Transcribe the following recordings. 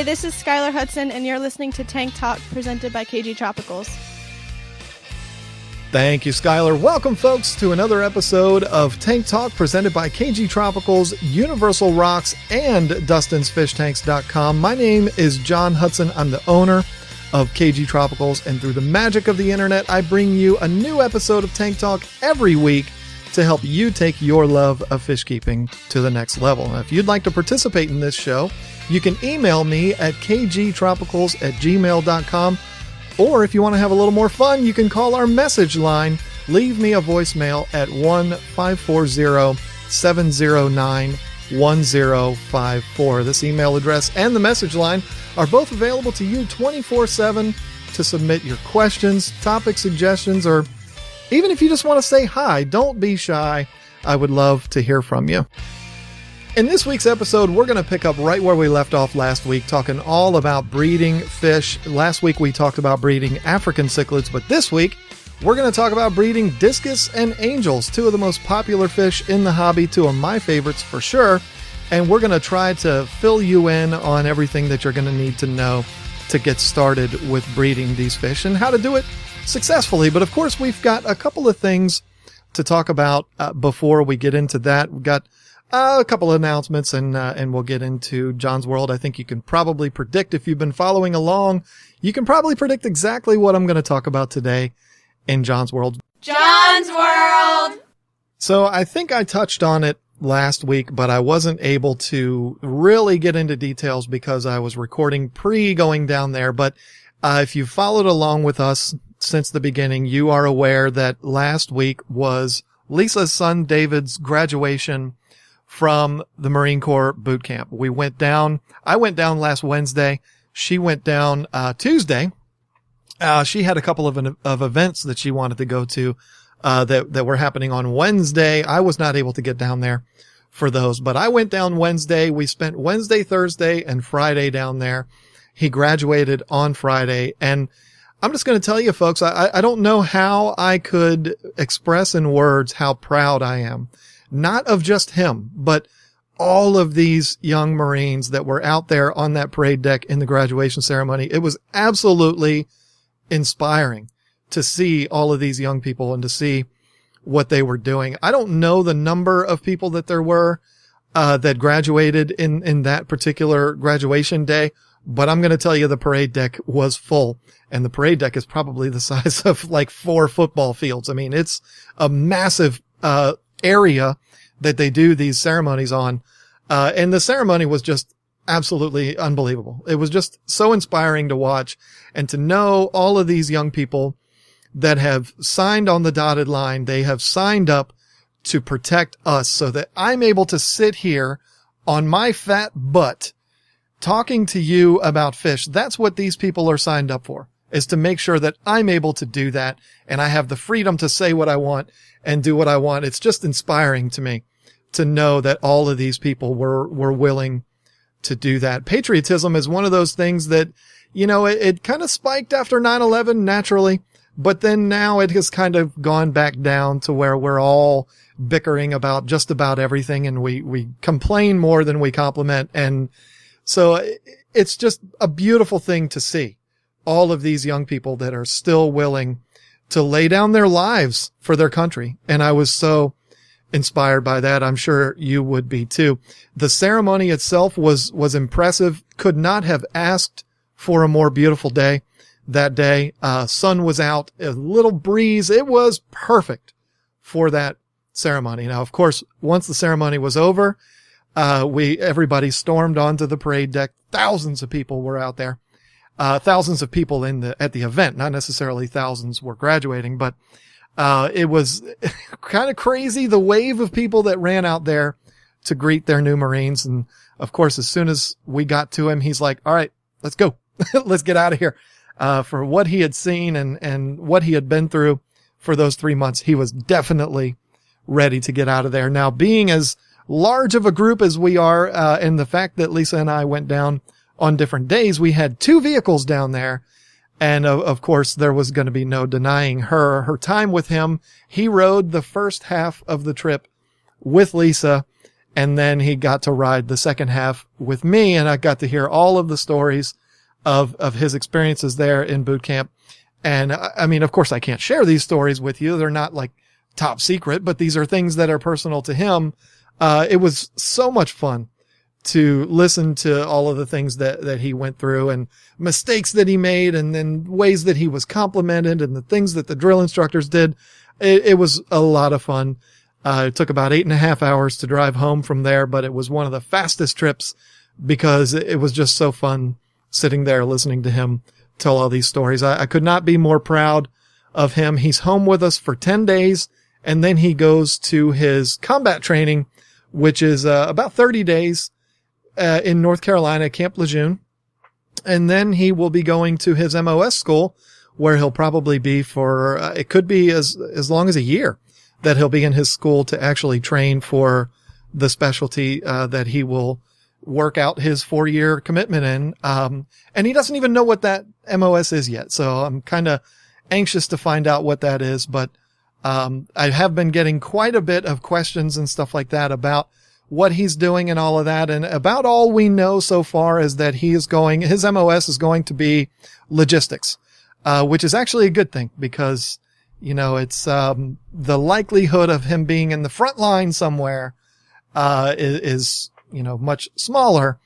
this is Skylar Hudson, and you're listening to Tank Talk, presented by KGTropicals. Thank you, Skylar. Welcome, folks, to another episode of Tank Talk, presented by KGTropicals, Universal Rocks, and DustinsFishTanks.com. My name is John Hudson. I'm the owner of KGTropicals, and through the magic of the internet, I bring you a new episode of Tank Talk every week to help you take your love of fish keeping to the next level. Now, if you'd like to participate in this show, you can email me at kgtropicals@gmail.com. Or if you want to have a little more fun, you can call our message line. Leave me a voicemail at 1-540-709-1054. This email address and the message line are both available to you 24/7 to submit your questions, topic suggestions, or even if you just want to say hi. Don't be shy. I would love to hear from you. In this week's episode, we're going to pick up right where we left off last week, talking all about breeding fish. Last week, we talked about breeding African cichlids, but this week, we're going to talk about breeding discus and angels, two of the most popular fish in the hobby, two of my favorites for sure. And we're going to try to fill you in on everything that you're going to need to know to get started with breeding these fish and how to do it successfully. But of course, we've got a couple of things to talk about before we get into that. We've got a couple of announcements, and we'll get into John's World. I think you can probably predict, if you've been following along, you can probably predict exactly what I'm going to talk about today in John's World. John's World! So I think I touched on it last week, but I wasn't able to really get into details because I was recording pre-going down there. But if you followed along with us since the beginning, you are aware that last week was Lisa's son David's graduation from the Marine Corps boot camp. I went down last Wednesday. She went down Tuesday. She had a couple of events that she wanted to go to that were happening on Wednesday. I was not able to get down there for those, but I went down Wednesday. We spent Wednesday, Thursday, and Friday down there. He graduated on Friday, and I'm just going to tell you, folks, I don't know how I could express in words how proud I am. Not of just him, but all of these young Marines that were out there on that parade deck in the graduation ceremony. It was absolutely inspiring to see all of these young people and to see what they were doing. I don't know the number of people that there were that graduated in that particular graduation day, but I'm going to tell you the parade deck was full, and the parade deck is probably the size of like 4 football fields. I mean, it's a massive area that they do these ceremonies on. And the ceremony was just absolutely unbelievable. It was just so inspiring to watch and to know all of these young people that have signed on the dotted line. They have signed up to protect us so that I'm able to sit here on my fat butt talking to you about fish. That's what these people are signed up for, is to make sure that I'm able to do that. And I have the freedom to say what I want and do what I want. It's just inspiring to me to know that all of these people were willing to do that. Patriotism is one of those things that, you know, it kind of spiked after 9/11 naturally, but then now it has kind of gone back down to where we're all bickering about just about everything, and we complain more than we compliment. And so it's just a beautiful thing to see all of these young people that are still willing to lay down their lives for their country. And I was so inspired by that. I'm sure you would be too. The ceremony itself was impressive. Could not have asked for a more beautiful day that day. Sun was out, a little breeze. It was perfect for that ceremony. Now, of course, once the ceremony was over, everybody stormed onto the parade deck. Thousands of people were out there. Thousands of people at the event, not necessarily thousands were graduating, but it was kind of crazy, the wave of people that ran out there to greet their new Marines. And of course, as soon as we got to him, he's like, all right, let's go. Let's get out of here. For what he had seen and what he had been through for those 3 months, he was definitely ready to get out of there. Now, being as large of a group as we are, and the fact that Lisa and I went down on different days, we had 2 vehicles down there. And of course, there was going to be no denying her time with him. He rode the first half of the trip with Lisa, And then he got to ride the second half with me, and I got to hear all of the stories of his experiences there in boot camp. And I mean, of course, I can't share these stories with you. They're not like top secret, but these are things that are personal to him. It was so much fun to listen to all of the things that he went through and mistakes that he made, and then ways that he was complimented, and the things that the drill instructors did. It was a lot of fun. It took about 8.5 hours to drive home from there, but it was one of the fastest trips because it was just so fun sitting there listening to him tell all these stories. I could not be more proud of him. He's home with us for 10 days, and then he goes to his combat training, which is about 30 days in North Carolina, Camp Lejeune. And then he will be going to his MOS school, where he'll probably be for, it could be as long as a year that he'll be in his school to actually train for the specialty that he will work out his 4-year commitment in. And he doesn't even know what that MOS is yet. So I'm kind of anxious to find out what that is. But I have been getting quite a bit of questions and stuff like that about what he's doing and all of that. And about all we know so far is that his MOS is going to be logistics, which is actually a good thing because, it's, the likelihood of him being in the front line somewhere, is much smaller,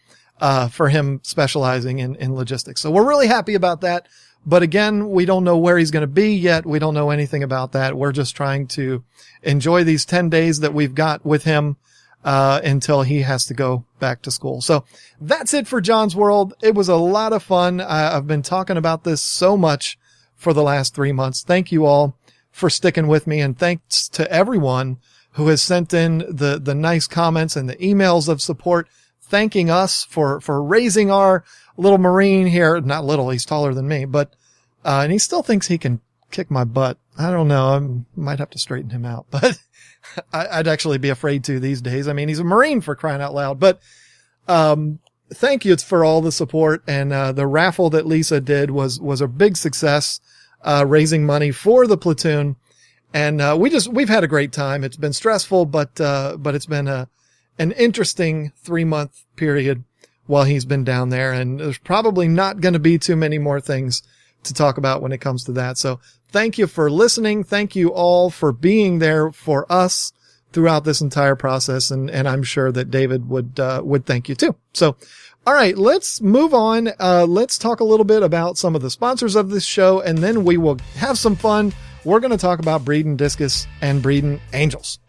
for him specializing in logistics. So we're really happy about that. But again, we don't know where he's going to be yet. We don't know anything about that. We're just trying to enjoy these 10 days that we've got with him, until he has to go back to school. So that's it for John's World. It was a lot of fun. I've been talking about this so much for the last 3 months. Thank you all for sticking with me, and thanks to everyone who has sent in the nice comments and the emails of support, thanking us for raising our little Marine here. Not little, he's taller than me, but, and he still thinks he can kick my butt. I don't know. I might have to straighten him out, but I'd actually be afraid to these days. I mean, he's a Marine, for crying out loud, but, thank you for all the support. And, the raffle that Lisa did was a big success, raising money for the platoon. And, we've had a great time. It's been stressful, but it's been an interesting 3-month period while he's been down there. And there's probably not going to be too many more things to talk about when it comes to that. So thank you for listening. Thank you all for being there for us throughout this entire process. And I'm sure that David would thank you too. So, all right, let's move on. Let's talk a little bit about some of the sponsors of this show, and then we will have some fun. We're going to talk about breeding discus and breeding angels.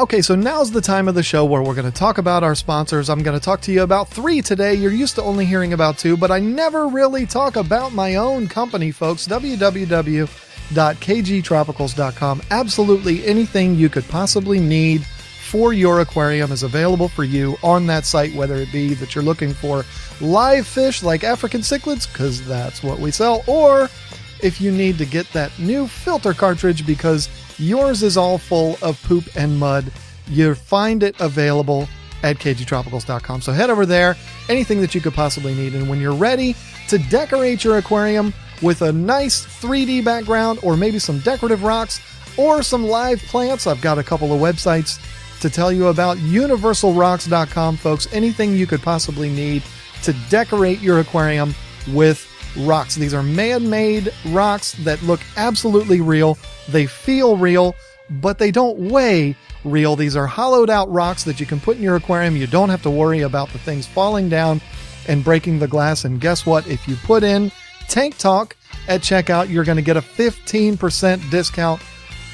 Okay, so now's the time of the show where we're going to talk about our sponsors. I'm going to talk to you about 3 today. You're used to only hearing about 2, but I never really talk about my own company, folks. www.KGTropicals.com. Absolutely anything you could possibly need for your aquarium is available for you on that site, whether it be that you're looking for live fish like African cichlids, because that's what we sell, or if you need to get that new filter cartridge because yours is all full of poop and mud, you find it available at KGTropicals.com. So head over there, anything that you could possibly need. And when you're ready to decorate your aquarium with a nice 3D background, or maybe some decorative rocks or some live plants, I've got a couple of websites to tell you about. UniversalRocks.com, folks. Anything you could possibly need to decorate your aquarium with rocks. These are man-made rocks that look absolutely real. They feel real, but they don't weigh real. These are hollowed out rocks that you can put in your aquarium. You don't have to worry about the things falling down and breaking the glass. And guess what? If you put in Tank Talk at checkout, you're going to get a 15% discount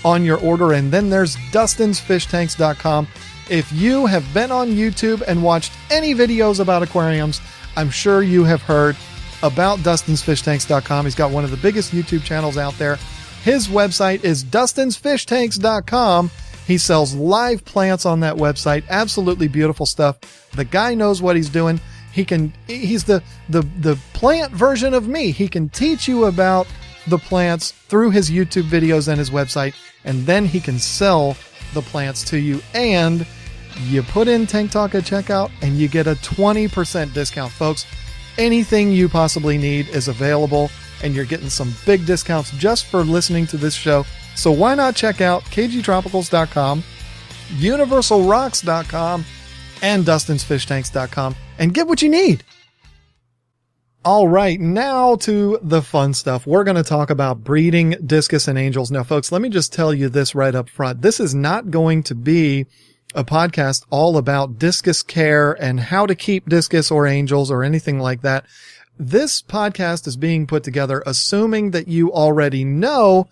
on your order. And then there's DustinsFishTanks.com. If you have been on YouTube and watched any videos about aquariums, I'm sure you have heard about DustinsFishTanks.com. He's got one of the biggest YouTube channels out there. His website is DustinsFishTanks.com. He sells live plants on that website. Absolutely beautiful stuff. The guy knows what he's doing. He's the plant version of me. He can teach you about the plants through his YouTube videos and his website, and then he can sell the plants to you. And you put in Tank Talk at checkout and you get a 20% discount, folks. Anything you possibly need is available, and you're getting some big discounts just for listening to this show. So why not check out KGTropicals.com, UniversalRocks.com, and dustinsfishtanks.com and get what you need. All right, now to the fun stuff. We're going to talk about breeding discus and angels. Now, folks, let me just tell you this right up front. This is not going to be a podcast all about discus care and how to keep discus or angels or anything like that. This podcast is being put together assuming that you already know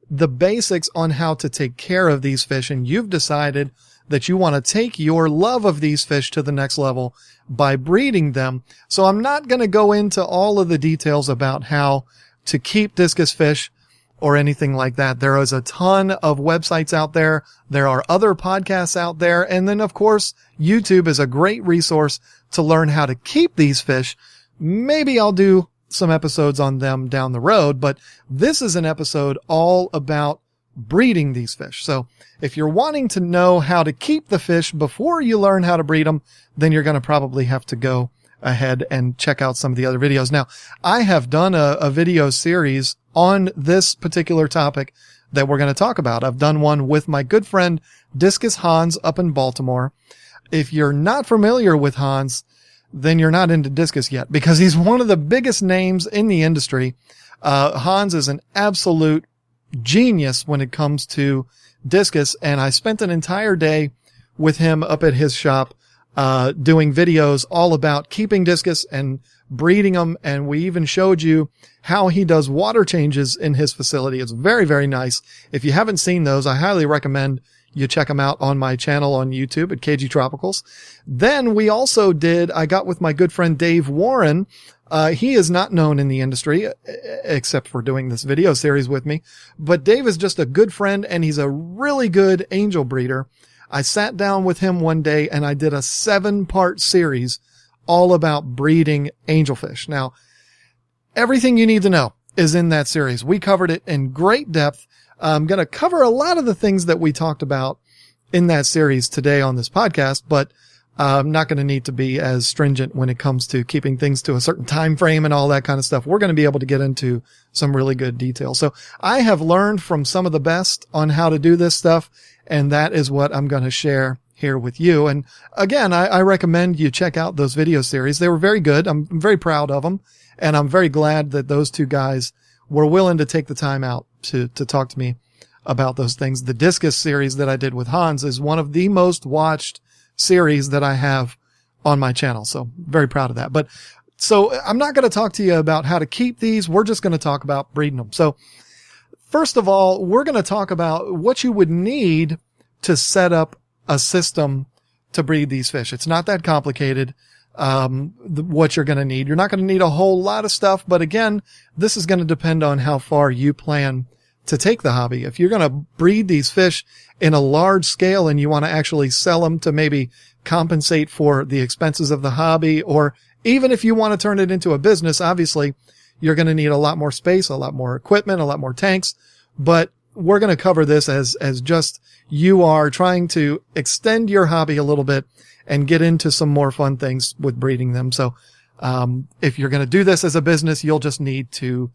the basics on how to take care of these fish, and you've decided that you want to take your love of these fish to the next level by breeding them. So I'm not going to go into all of the details about how to keep discus fish or anything like that. There is a ton of websites out there. There are other podcasts out there. And then, of course, YouTube is a great resource to learn how to keep these fish. Maybe I'll do some episodes on them down the road, but this is an episode all about breeding these fish. So if you're wanting to know how to keep the fish before you learn how to breed them, then you're going to probably have to go ahead and check out some of the other videos. Now, I have done a video series on this particular topic that we're going to talk about. I've done one with my good friend Discus Hans up in Baltimore. If you're not familiar with Hans, then you're not into discus yet, because he's one of the biggest names in the industry. Hans is an absolute genius when it comes to discus, and I spent an entire day with him up at his shop doing videos all about keeping discus and breeding them, and we even showed you how he does water changes in his facility. It's very, very nice. If you haven't seen those, I highly recommend you check them out on my channel on YouTube at KGTropicals. Then we also I got with my good friend Dave Warren. He is not known in the industry except for doing this video series with me, but Dave is just a good friend and he's a really good angel breeder. I sat down with him one day and I did a 7-part series all about breeding angelfish. Now, everything you need to know is in that series. We covered it in great depth. I'm going to cover a lot of the things that we talked about in that series today on this podcast, but I'm not going to need to be as stringent when it comes to keeping things to a certain time frame and all that kind of stuff. We're going to be able to get into some really good detail. So I have learned from some of the best on how to do this stuff, and that is what I'm going to share here with you. And again, I recommend you check out those video series. They were very good. I'm very proud of them, and I'm very glad that those two guys were willing to take the time out to talk to me about those things. The discus series that I did with Hans is one of the most watched series that I have on my channel. So very proud of that. But so I'm not going to talk to you about how to keep these. We're just going to talk about breeding them. So first of all, we're going to talk about what you would need to set up a system to breed these fish. It's not that complicated. What you're going to need. You're not going to need a whole lot of stuff, but again, this is going to depend on how far you plan to take the hobby. If you're going to breed these fish in a large scale and you want to actually sell them to maybe compensate for the expenses of the hobby, or even if you want to turn it into a business, obviously you're going to need a lot more space, a lot more equipment, a lot more tanks, but we're going to cover this as just you are trying to extend your hobby a little bit and get into some more fun things with breeding them. So, if you're going to do this as a business, you'll just need to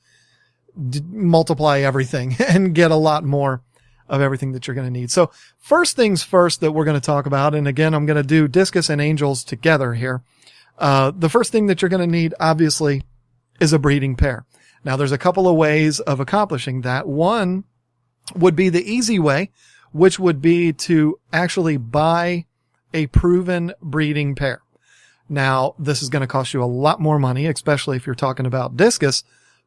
multiply everything and get a lot more of everything that you're going to need. So first things first that we're going to talk about, and again, I'm going to do discus and angels together here. The first thing that you're going to need, obviously, is a breeding pair. Now, there's a couple of ways of accomplishing that. One would be the easy way, which would be to actually buy a proven breeding pair. Now, this is going to cost you a lot more money, especially if you're talking about discus,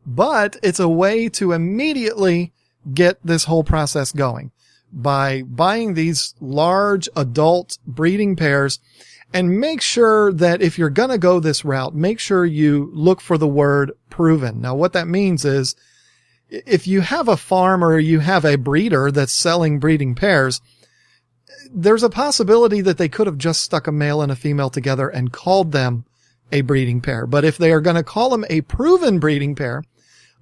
but it's a way to immediately get this whole process going by buying these large adult breeding pairs. And make sure that if you're going to go this route, make sure you look for the word proven. Now, what that means is if you have a farm or you have a breeder that's selling breeding pairs, there's a possibility that they could have just stuck a male and a female together and called them a breeding pair. But if they are going to call them a proven breeding pair,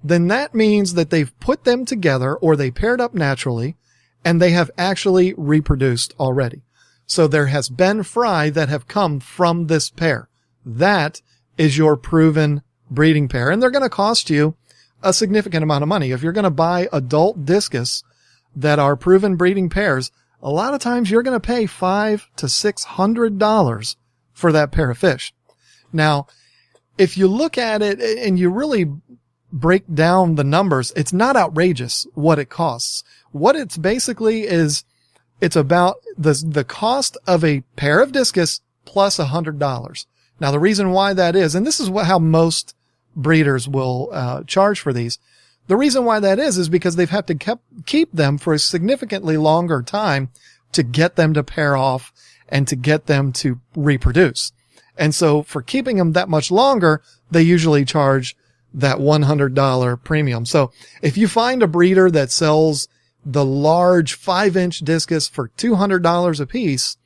then that means that they've put them together or they paired up naturally and they have actually reproduced already. So there has been fry that have come from this pair. That is your proven breeding pair. And they're going to cost you a significant amount of money. If you're going to buy adult discus that are proven breeding pairs, a lot of times you're going to pay $500 to $600 for that pair of fish. Now, if you look at it and you really break down the numbers, it's not outrageous what it costs. What it's basically is, it's about the cost of a pair of discus plus $100. Now, the reason why that is, and this is how most breeders will charge for these. The reason why that is because they've had to keep them for a significantly longer time to get them to pair off and to get them to reproduce. And so for keeping them that much longer, they usually charge that $100 premium. So if you find a breeder that sells the large 5-inch discus for $200 a piece,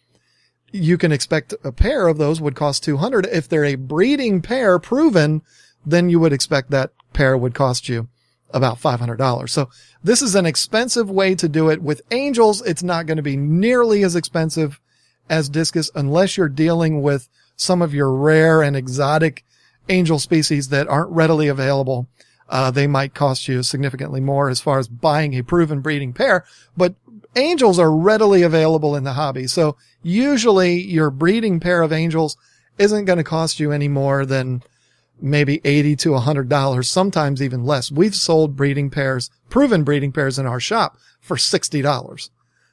you can expect a pair of those would cost $200. If they're a breeding pair proven, then you would expect that pair would cost you about $500. So this is an expensive way to do it. With angels, it's not going to be nearly as expensive as discus unless you're dealing with some of your rare and exotic angel species that aren't readily available. They might cost you significantly more as far as buying a proven breeding pair, but angels are readily available in the hobby. So usually your breeding pair of angels isn't going to cost you any more than maybe $80 to $100, sometimes even less. We've sold breeding pairs, proven breeding pairs in our shop for $60.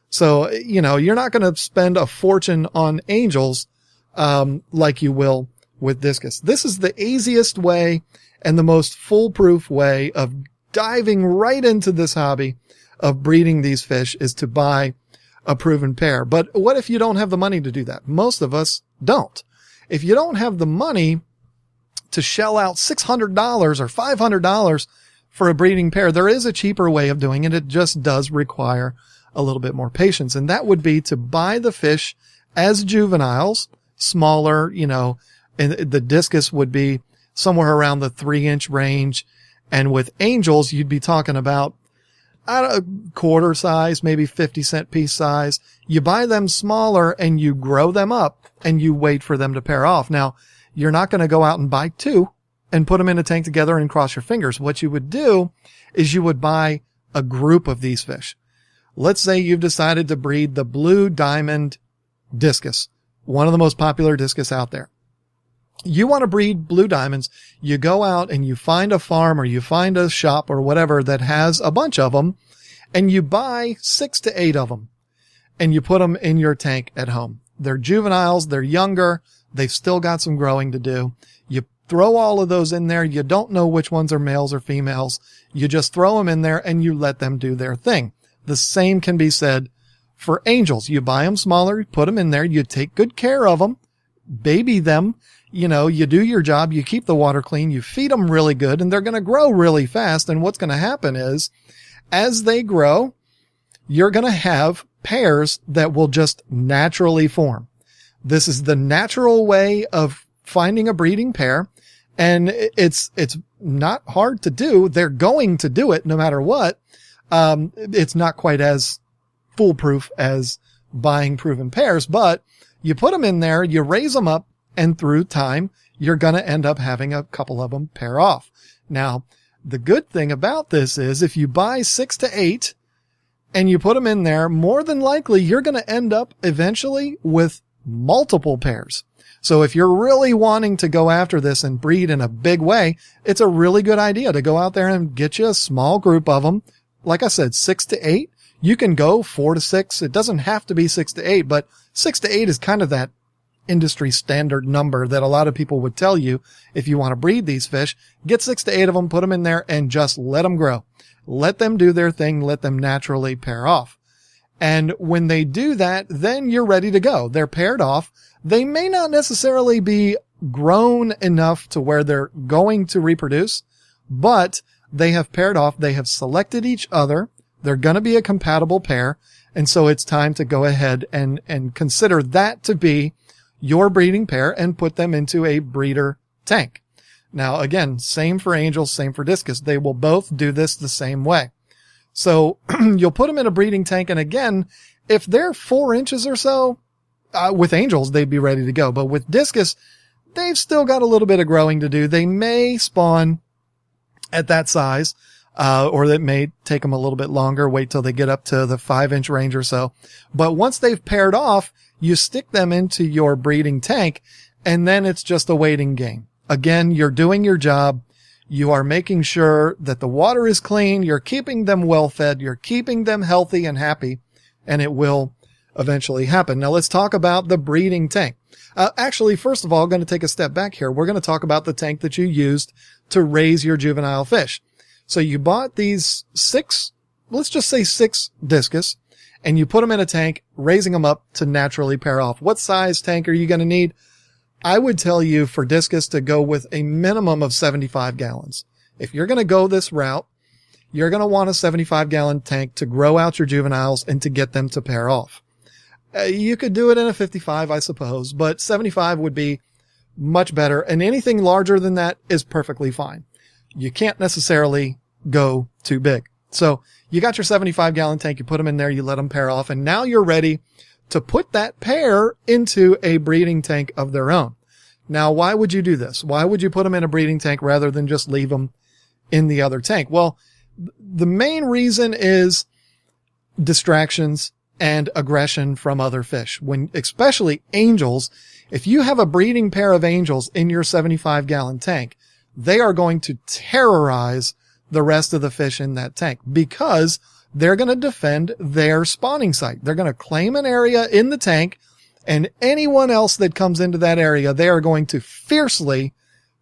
So, you're not going to spend a fortune on angels, like you will with discus. This is the easiest way and the most foolproof way of diving right into this hobby of breeding these fish is to buy a proven pair. But what if you don't have the money to do that? Most of us don't. If you don't have the money to shell out $600 or $500 for a breeding pair, there is a cheaper way of doing it. It just does require a little bit more patience. And that would be to buy the fish as juveniles, smaller, and the discus would be somewhere around the 3-inch range. And with angels, you'd be talking about a quarter size, maybe 50-cent piece size. You buy them smaller and you grow them up and you wait for them to pair off. Now, you're not going to go out and buy 2 and put them in a tank together and cross your fingers. What you would do is you would buy a group of these fish. Let's say you've decided to breed the blue diamond discus, one of the most popular discus out there. You want to breed blue diamonds. You go out and you find a farm or you find a shop or whatever that has a bunch of them, and you buy 6 to 8 of them and you put them in your tank at home. They're juveniles. They're younger. They've still got some growing to do. You throw all of those in there. You don't know which ones are males or females. You just throw them in there and you let them do their thing. The same can be said for angels. You buy them smaller, you put them in there, you take good care of them, baby them, you do your job, you keep the water clean, you feed them really good, and they're going to grow really fast. And what's going to happen is, as they grow, you're going to have pairs that will just naturally form. This is the natural way of finding a breeding pair, and it's not hard to do. They're going to do it no matter what. It's not quite as foolproof as buying proven pairs, but you put them in there, you raise them up, and through time, you're going to end up having a couple of them pair off. Now, the good thing about this is if you buy 6 to 8 and you put them in there, more than likely you're going to end up eventually with multiple pairs. So if you're really wanting to go after this and breed in a big way, it's a really good idea to go out there and get you a small group of them. Like I said, 6 to 8. You can go 4 to 6. It doesn't have to be 6 to 8, but 6 to 8 is kind of that industry standard number that a lot of people would tell you if you want to breed these fish. Get 6 to 8 of them, put them in there, and just let them grow. Let them do their thing. Let them naturally pair off. And when they do that, then you're ready to go. They're paired off. They may not necessarily be grown enough to where they're going to reproduce, but they have paired off. They have selected each other. They're going to be a compatible pair. And so it's time to go ahead and consider that to be your breeding pair and put them into a breeder tank. Now, again, same for angels, same for discus. They will both do this the same way. So you'll put them in a breeding tank. And again, if they're 4 inches or so, with angels, they'd be ready to go. But with discus, they've still got a little bit of growing to do. They may spawn at that size, or that may take them a little bit longer, wait till they get up to the 5-inch range or so. But once they've paired off, you stick them into your breeding tank and then it's just a waiting game. Again, you're doing your job. You are making sure that the water is clean. You're keeping them well fed. You're keeping them healthy and happy, and it will eventually happen. Now let's talk about the breeding tank. Actually, first of all, I'm going to take a step back here. We're going to talk about the tank that you used to raise your juvenile fish. So you bought these let's just say six discus, and you put them in a tank, raising them up to naturally pair off. What size tank are you going to need? I would tell you for discus to go with a minimum of 75 gallons. If you're going to go this route, you're going to want a 75-gallon tank to grow out your juveniles and to get them to pair off. You could do it in a 55, I suppose, but 75 would be much better, and anything larger than that is perfectly fine. You can't necessarily go too big. So you got your 75-gallon tank, you put them in there, you let them pair off, and now you're ready to put that pair into a breeding tank of their own. Now, why would you do this? Why would you put them in a breeding tank rather than just leave them in the other tank? Well, the main reason is distractions and aggression from other fish. Especially angels, if you have a breeding pair of angels in your 75-gallon tank, they are going to terrorize the rest of the fish in that tank because they're going to defend their spawning site. They're going to claim an area in the tank, and anyone else that comes into that area, they are going to fiercely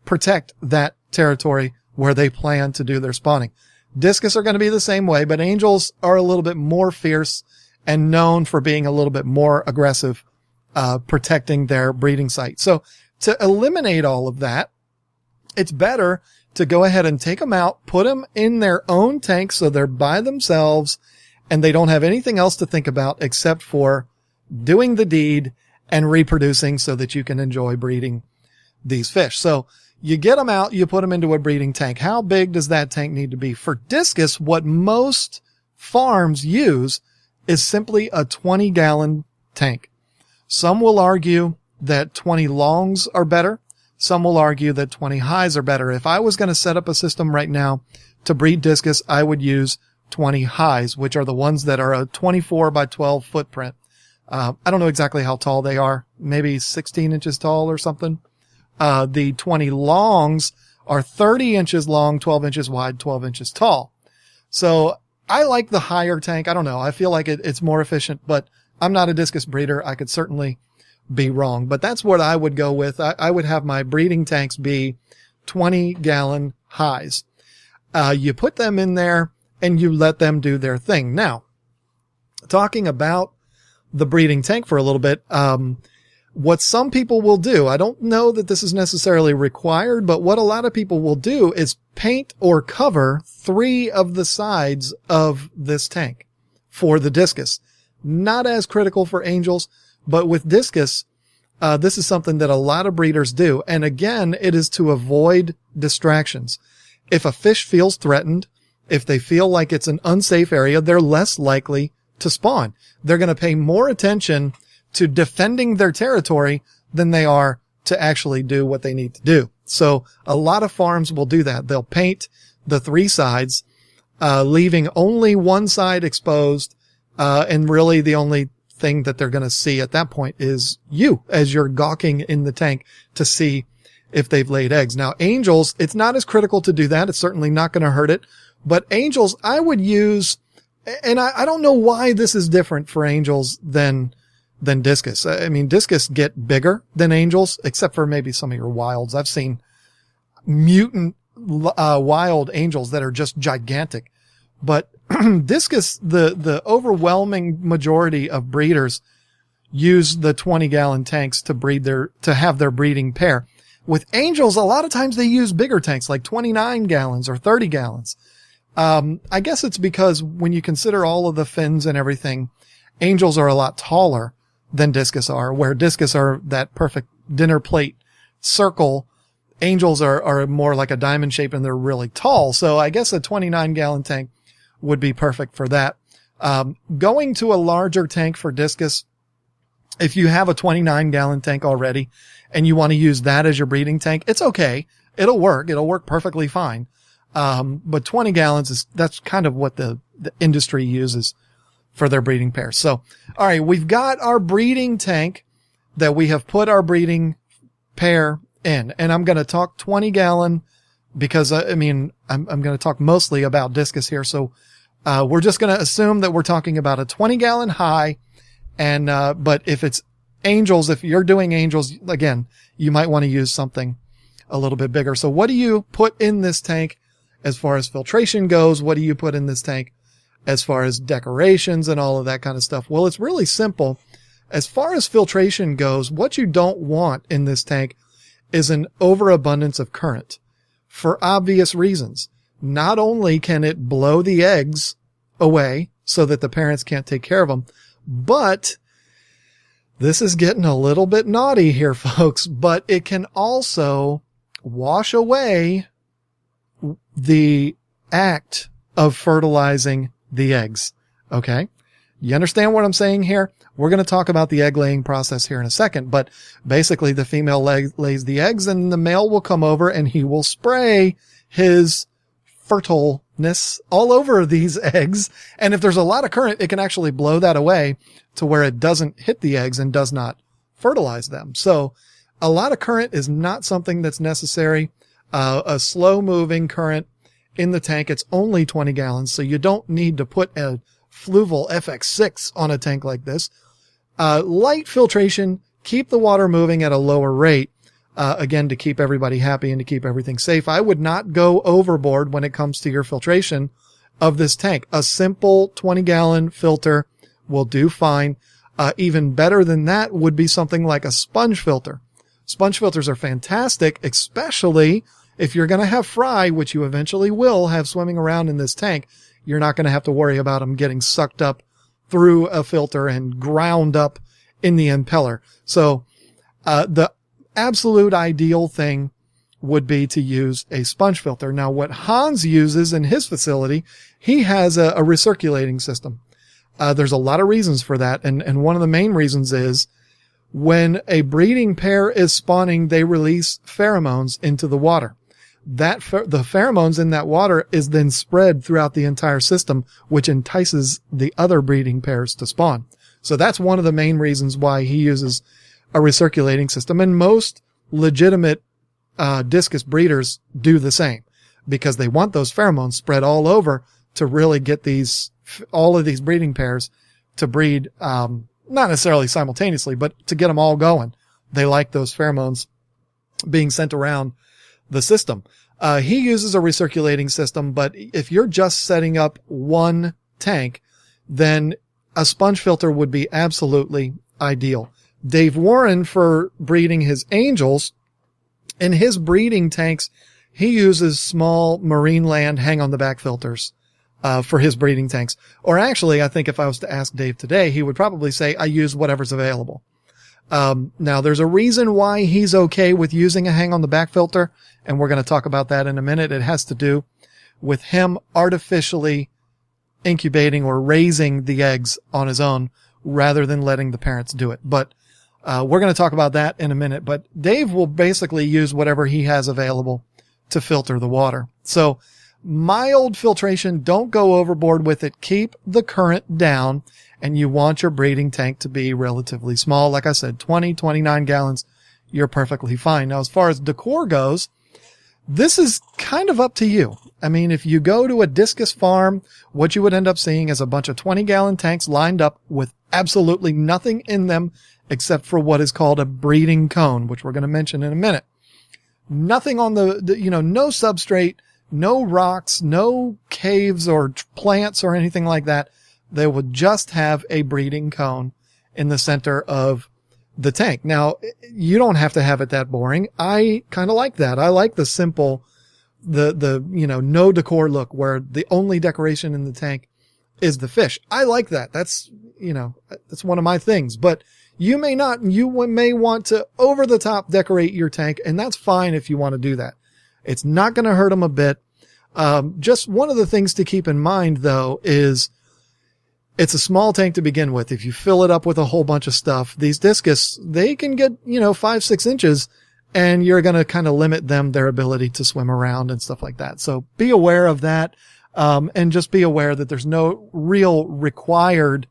protect that territory where they plan to do their spawning. Discus are going to be the same way, but angels are a little bit more fierce and known for being a little bit more aggressive, protecting their breeding site. So to eliminate all of that, it's better to go ahead and take them out, put them in their own tank so they're by themselves and they don't have anything else to think about except for doing the deed and reproducing so that you can enjoy breeding these fish. So you get them out, you put them into a breeding tank. How big does that tank need to be? For discus, what most farms use is simply a 20-gallon tank. Some will argue that 20 longs are better. Some will argue that 20 highs are better. If I was going to set up a system right now to breed discus, I would use 20 highs, which are the ones that are a 24 by 12 footprint. I don't know exactly how tall they are, maybe 16 inches tall or something. The 20 longs are 30 inches long, 12 inches wide, 12 inches tall. So I like the higher tank. I don't know. I feel like it's more efficient, but I'm not a discus breeder. I could certainly be wrong, but that's what I would go with. I would have my breeding tanks be 20-gallon highs. You put them in there and you let them do their thing. Now, talking about the breeding tank for a little bit, what some people will do, I don't know that this is necessarily required, but what a lot of people will do is paint or cover 3 of the sides of this tank for the discus. Not as critical for angels, but with discus, this is something that a lot of breeders do. And again, it is to avoid distractions. If a fish feels threatened, if they feel like it's an unsafe area, they're less likely to spawn. They're going to pay more attention to defending their territory than they are to actually do what they need to do. So a lot of farms will do that. They'll paint the 3 sides, leaving only one side exposed, and really the only thing that they're going to see at that point is you as you're gawking in the tank to see if they've laid eggs. Now, angels, it's not as critical to do that. It's certainly not going to hurt it. But angels, I would use, and I don't know why this is different for angels than discus. I mean, discus get bigger than angels, except for maybe some of your wilds. I've seen mutant wild angels that are just gigantic. But discus, the overwhelming majority of breeders use the 20-gallon tanks to have their breeding pair. With angels, a lot of times they use bigger tanks, like 29 gallons or 30 gallons. I guess it's because when you consider all of the fins and everything, angels are a lot taller than discus are, where discus are that perfect dinner plate circle. Angels are more like a diamond shape and they're really tall. So I guess a 29-gallon tank would be perfect for that. Going to a larger tank for discus, if you have a 29-gallon tank already and you want to use that as your breeding tank, it's okay. It'll work. It'll work perfectly fine. But 20 gallons that's kind of what the industry uses for their breeding pairs. So, all right, we've got our breeding tank that we have put our breeding pair in. And I'm going to talk 20 gallon because I'm going to talk mostly about discus here. So, we're just going to assume that we're talking about a 20 gallon high. And, but if it's angels, if you're doing angels, again, you might want to use something a little bit bigger. So what do you put in this tank as far as filtration goes? What do you put in this tank as far as decorations and all of that kind of stuff? Well, it's really simple. As far as filtration goes, what you don't want in this tank is an overabundance of current for obvious reasons. Not only can it blow the eggs away so that the parents can't take care of them, but this is getting a little bit naughty here, folks, but it can also wash away the act of fertilizing the eggs. Okay. You understand what I'm saying here? We're going to talk about the egg laying process here in a second, but basically the female lays the eggs and the male will come over and he will spray his fertileness all over these eggs. And if there's a lot of current, it can actually blow that away to where it doesn't hit the eggs and does not fertilize them. So a lot of current is not something that's necessary. A slow moving current in the tank, it's only 20 gallons. So you don't need to put a Fluval FX6 on a tank like this. Light filtration, keep the water moving at a lower rate. Again, to keep everybody happy and to keep everything safe. I would not go overboard when it comes to your filtration of this tank. A simple 20 gallon filter will do fine. Even better than that would be something like a sponge filter. Sponge filters are fantastic, especially if you're going to have fry, which you eventually will have swimming around in this tank. You're not going to have to worry about them getting sucked up through a filter and ground up in the impeller. So, the absolute ideal thing would be to use a sponge filter. Now, what Hans uses in his facility, he has a recirculating system. There's a lot of reasons for that. And one of the main reasons is when a breeding pair is spawning, they release pheromones into the water. The pheromones in that water is then spread throughout the entire system, which entices the other breeding pairs to spawn. So that's one of the main reasons why he uses a recirculating system. And most legitimate, discus breeders do the same because they want those pheromones spread all over to really get all of these breeding pairs to breed, not necessarily simultaneously, but to get them all going. They like those pheromones being sent around the system. He uses a recirculating system, but if you're just setting up one tank, then a sponge filter would be absolutely ideal. Dave Warren, for breeding his angels, in his breeding tanks, he uses small marine land hang on the back filters, for his breeding tanks. Or actually, I think if I was to ask Dave today, he would probably say, I use whatever's available. Now there's a reason why he's okay with using a hang on the back filter, and we're going to talk about that in a minute. It has to do with him artificially incubating or raising the eggs on his own rather than letting the parents do it. But, we're going to talk about that in a minute, but Dave will basically use whatever he has available to filter the water. So mild filtration, don't go overboard with it. Keep the current down, and you want your breeding tank to be relatively small. Like I said, 20, 29 gallons, you're perfectly fine. Now, as far as decor goes, this is kind of up to you. I mean, if you go to a discus farm, what you would end up seeing is a bunch of 20 gallon tanks lined up with absolutely nothing in them except for what is called a breeding cone, which we're going to mention in a minute. Nothing on no substrate, no rocks, no caves or plants or anything like that. They would just have a breeding cone in the center of the tank. Now, you don't have to have it that boring. I kind of like that. I like the simple, no decor look where the only decoration in the tank is the fish. I like that. That's one of my things, but you may not. You may want to over the top decorate your tank, and that's fine if you want to do that. It's not going to hurt them a bit. Just one of the things to keep in mind though is it's a small tank to begin with. If you fill it up with a whole bunch of stuff, these discus, they can get, 5-6 inches, and you're going to kind of limit their ability to swim around and stuff like that. So be aware of that. And just be aware that there's no real required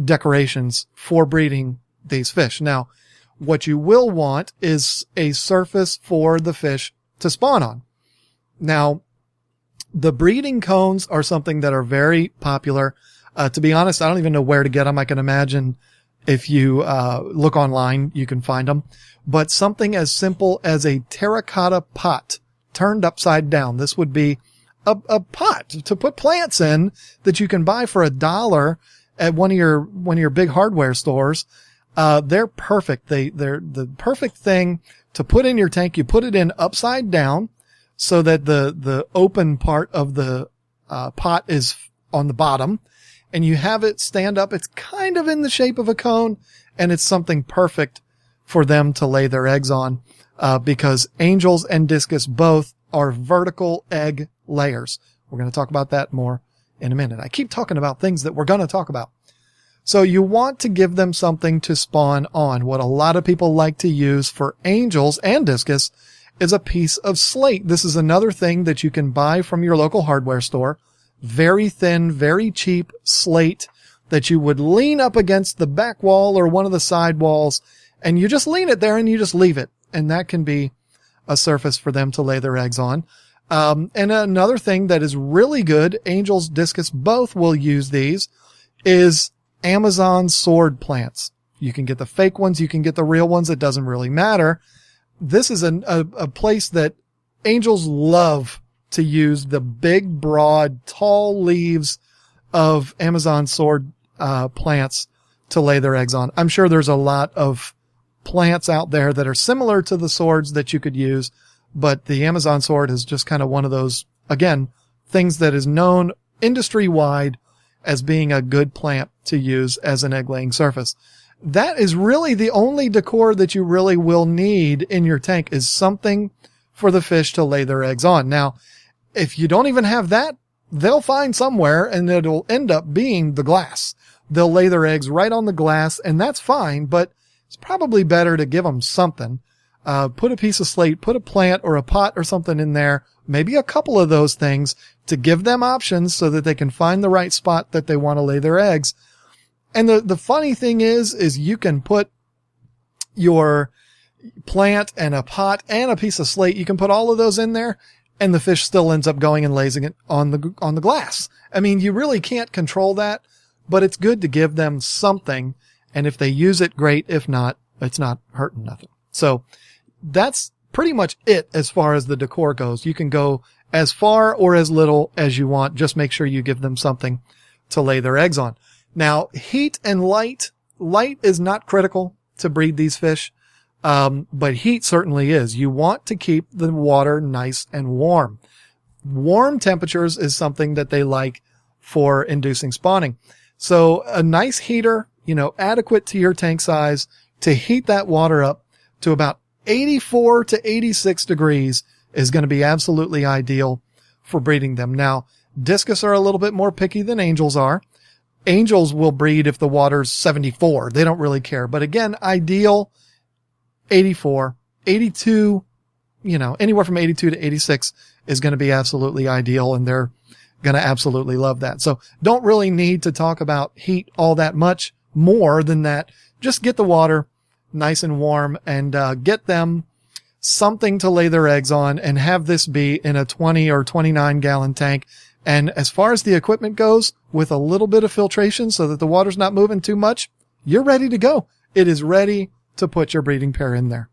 decorations for breeding these fish. Now, What you will want is a surface for the fish to spawn on. Now, the breeding cones are something that are very popular. To be honest, I don't even know where to get them. I can imagine if you look online, you can find them. But something as simple as a terracotta pot turned upside down. This would be a pot to put plants in that you can buy for $1 at one of your big hardware stores. They're perfect. They're the perfect thing to put in your tank. You put it in upside down so that the open part of the pot is on the bottom, and you have it stand up. It's kind of in the shape of a cone, and it's something perfect for them to lay their eggs on, because angels and discus both are vertical egg layers. We're going to talk about that more in a minute. I keep talking about things that we're going to talk about. So you want to give them something to spawn on. What a lot of people like to use for angels and discus is a piece of slate. This is another thing that you can buy from your local hardware store. Very thin, very cheap slate that you would lean up against the back wall or one of the side walls, and you just lean it there and you just leave it. And that can be a surface for them to lay their eggs on. And another thing that is really good, angels, discus, both will use these, is Amazon sword plants. You can get the fake ones. You can get the real ones. It doesn't really matter. This is a place that angels love to use the big, broad, tall leaves of Amazon sword plants to lay their eggs on. I'm sure there's a lot of plants out there that are similar to the swords that you could use, but the Amazon sword is just kind of one of those, again, things that is known industry-wide as being a good plant to use as an egg-laying surface. That is really the only decor that you really will need in your tank, is something for the fish to lay their eggs on. Now, if you don't even have that, they'll find somewhere, and it'll end up being the glass. They'll lay their eggs right on the glass, and that's fine, but it's probably better to give them something. Put a piece of slate, put a plant or a pot or something in there, maybe a couple of those things, to give them options so that they can find the right spot that they want to lay their eggs. And the funny thing is you can put your plant and a pot and a piece of slate. You can put all of those in there, and the fish still ends up going and laying it on the glass. I mean, you really can't control that, but it's good to give them something. And if they use it, great. If not, it's not hurting nothing. So that's pretty much it as far as the decor goes. You can go as far or as little as you want. Just make sure you give them something to lay their eggs on. Now, heat and light is not critical to breed these fish, but heat certainly is. You want to keep the water nice and warm. Warm temperatures is something that they like for inducing spawning. So a nice heater, adequate to your tank size to heat that water up to about 84 to 86 degrees is going to be absolutely ideal for breeding them. Now, discus are a little bit more picky than angels are. Angels will breed if the water's 74. They don't really care. But again, ideal 84, 82, anywhere from 82 to 86 is going to be absolutely ideal, and they're going to absolutely love that. So don't really need to talk about heat all that much more than that. Just get the water nice and warm and get them something to lay their eggs on, and have this be in a 20 or 29 gallon tank. And as far as the equipment goes, with a little bit of filtration so that the water's not moving too much, you're ready to go. It is ready to put your breeding pair in there.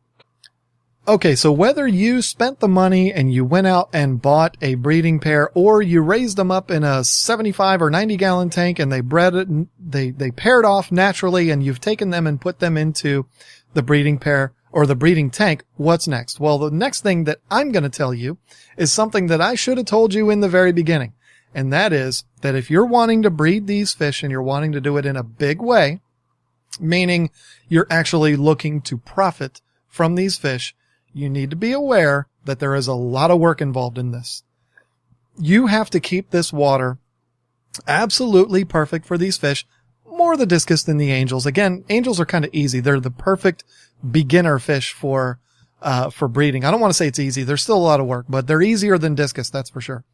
Okay, so whether you spent the money and you went out and bought a breeding pair, or you raised them up in a 75 or 90 gallon tank and they bred it, and they paired off naturally, and you've taken them and put them into the breeding pair or the breeding tank, what's next? Well, the next thing that I'm going to tell you is something that I should have told you in the very beginning. And that is that if you're wanting to breed these fish and you're wanting to do it in a big way, meaning you're actually looking to profit from these fish, you need to be aware that there is a lot of work involved in this. You have to keep this water absolutely perfect for these fish, more the discus than the angels. Again, angels are kind of easy. They're the perfect beginner fish for breeding. I don't want to say it's easy. There's still a lot of work, but they're easier than discus, that's for sure.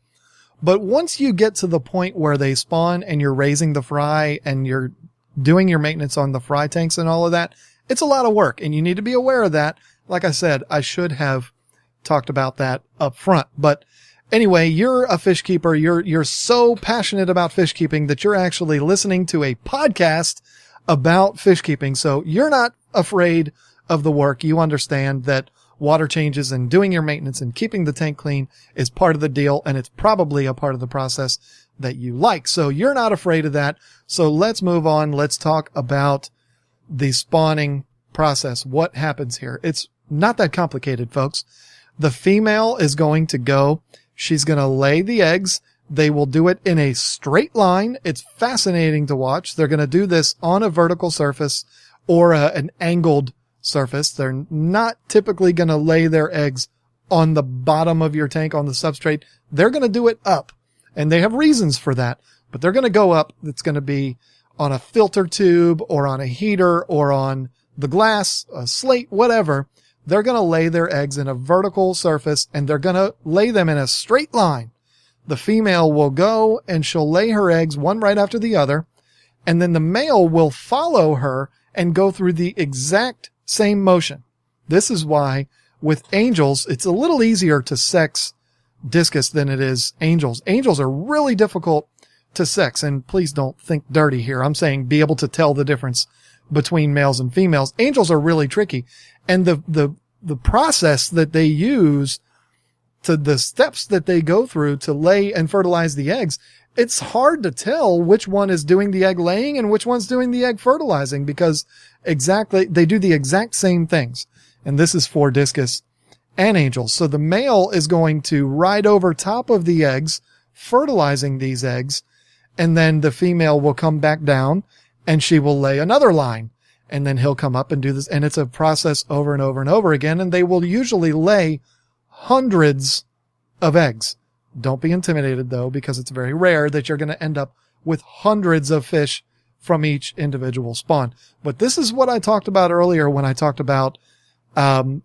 But once you get to the point where they spawn and you're raising the fry and you're doing your maintenance on the fry tanks and all of that, it's a lot of work, and you need to be aware of that. Like I said, I should have talked about that up front. But anyway, you're a fish keeper. You're so passionate about fish keeping that you're actually listening to a podcast about fish keeping. So you're not afraid of the work. You understand that water changes and doing your maintenance and keeping the tank clean is part of the deal, and it's probably a part of the process that you like. So you're not afraid of that. So let's move on. Let's talk about the spawning process. What happens here? It's not that complicated, folks. The female is going to go. She's going to lay the eggs. They will do it in a straight line. It's fascinating to watch. They're going to do this on a vertical surface or an angled surface. They're not typically going to lay their eggs on the bottom of your tank on the substrate. They're going to do it up, and they have reasons for that, but they're going to go up. It's going to be on a filter tube or on a heater or on the glass, a slate, whatever. They're going to lay their eggs in a vertical surface, and they're going to lay them in a straight line. The female will go and she'll lay her eggs one right after the other, and then the male will follow her and go through the exact same motion. This is why with angels, it's a little easier to sex discus than it is angels. Angels are really difficult to sex, and please don't think dirty here. I'm saying be able to tell the difference between males and females. Angels are really tricky, and the process that they use, to the steps that they go through to lay and fertilize the eggs, it's hard to tell which one is doing the egg laying and which one's doing the egg fertilizing, because exactly they do the exact same things. And this is for discus and angels. So the male is going to ride over top of the eggs, fertilizing these eggs, and then the female will come back down and she will lay another line, and then he'll come up and do this. And it's a process over and over and over again. And they will usually lay hundreds of eggs. Don't be intimidated though, because it's very rare that you're going to end up with hundreds of fish from each individual spawn. But this is what I talked about earlier when I talked about a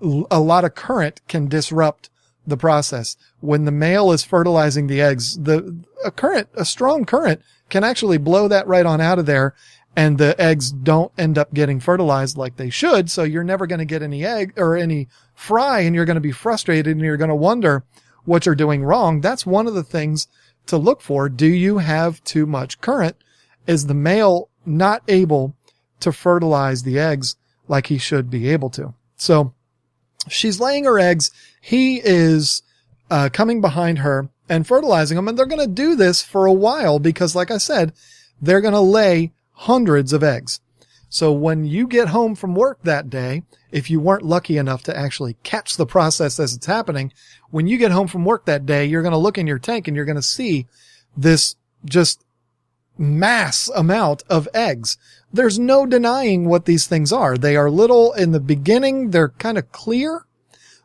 lot of current can disrupt the process. When the male is fertilizing the eggs, a strong current can actually blow that right on out of there, and the eggs don't end up getting fertilized like they should. So you're never going to get any egg or any fry, and you're going to be frustrated and you're going to wonder what you're doing wrong. That's one of the things to look for. Do you have too much current? Is the male not able to fertilize the eggs like he should be able to? So she's laying her eggs. He is coming behind her and fertilizing them. And they're going to do this for a while because, like I said, they're going to lay hundreds of eggs. So when you get home from work that day, if you weren't lucky enough to actually catch the process as it's happening, when you get home from work that day, you're going to look in your tank and you're going to see this just mass amount of eggs. There's no denying what these things are. They are little in the beginning. They're kind of clear.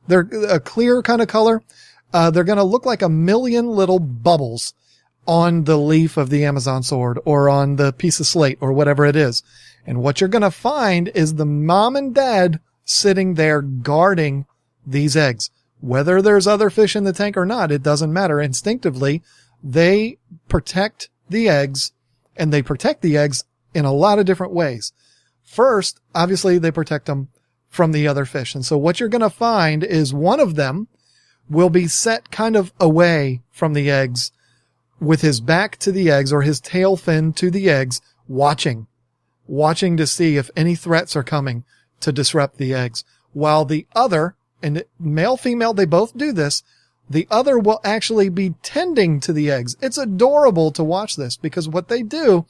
They're a clear kind of color. They're going to look like a million little bubbles on the leaf of the Amazon sword or on the piece of slate or whatever it is. And what you're going to find is the mom and dad sitting there guarding these eggs. Whether there's other fish in the tank or not, it doesn't matter. Instinctively, they protect the eggs, and they protect the eggs in a lot of different ways. First, obviously, they protect them from the other fish. And so what you're going to find is one of them will be set kind of away from the eggs with his back to the eggs or his tail fin to the eggs, watching to see if any threats are coming to disrupt the eggs. While the other, and male, female, they both do this, the other will actually be tending to the eggs. It's adorable to watch this because what they do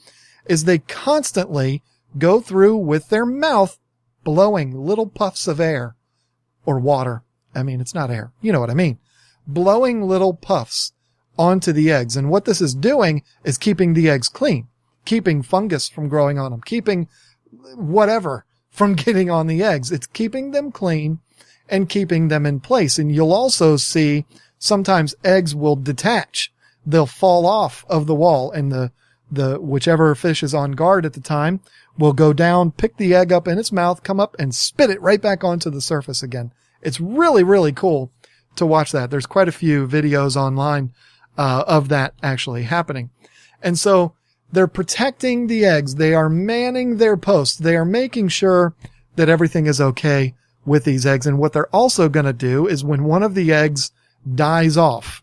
is they constantly go through with their mouth blowing little puffs of air or water. I mean, it's not air. You know what I mean. Blowing little puffs onto the eggs. And what this is doing is keeping the eggs clean, keeping fungus from growing on them, keeping whatever from getting on the eggs. It's keeping them clean and keeping them in place. And you'll also see sometimes eggs will detach. They'll fall off of the wall, and the whichever fish is on guard at the time will go down, pick the egg up in its mouth, come up and spit it right back onto the surface again. It's really, really cool to watch that. There's quite a few videos online of that actually happening. And so they're protecting the eggs. They are manning their posts. They are making sure that everything is okay with these eggs. And what they're also going to do is when one of the eggs dies off,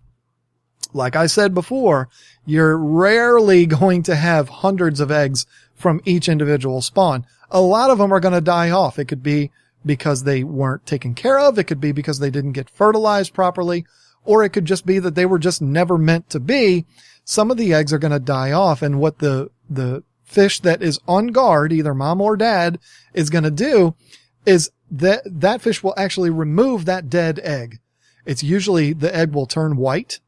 like I said before, you're rarely going to have hundreds of eggs from each individual spawn. A lot of them are going to die off. It could be because they weren't taken care of. It could be because they didn't get fertilized properly, or it could just be that they were just never meant to be. Some of the eggs are going to die off. And what the fish that is on guard, either mom or dad, is going to do is that fish will actually remove that dead egg. It's usually the egg will turn white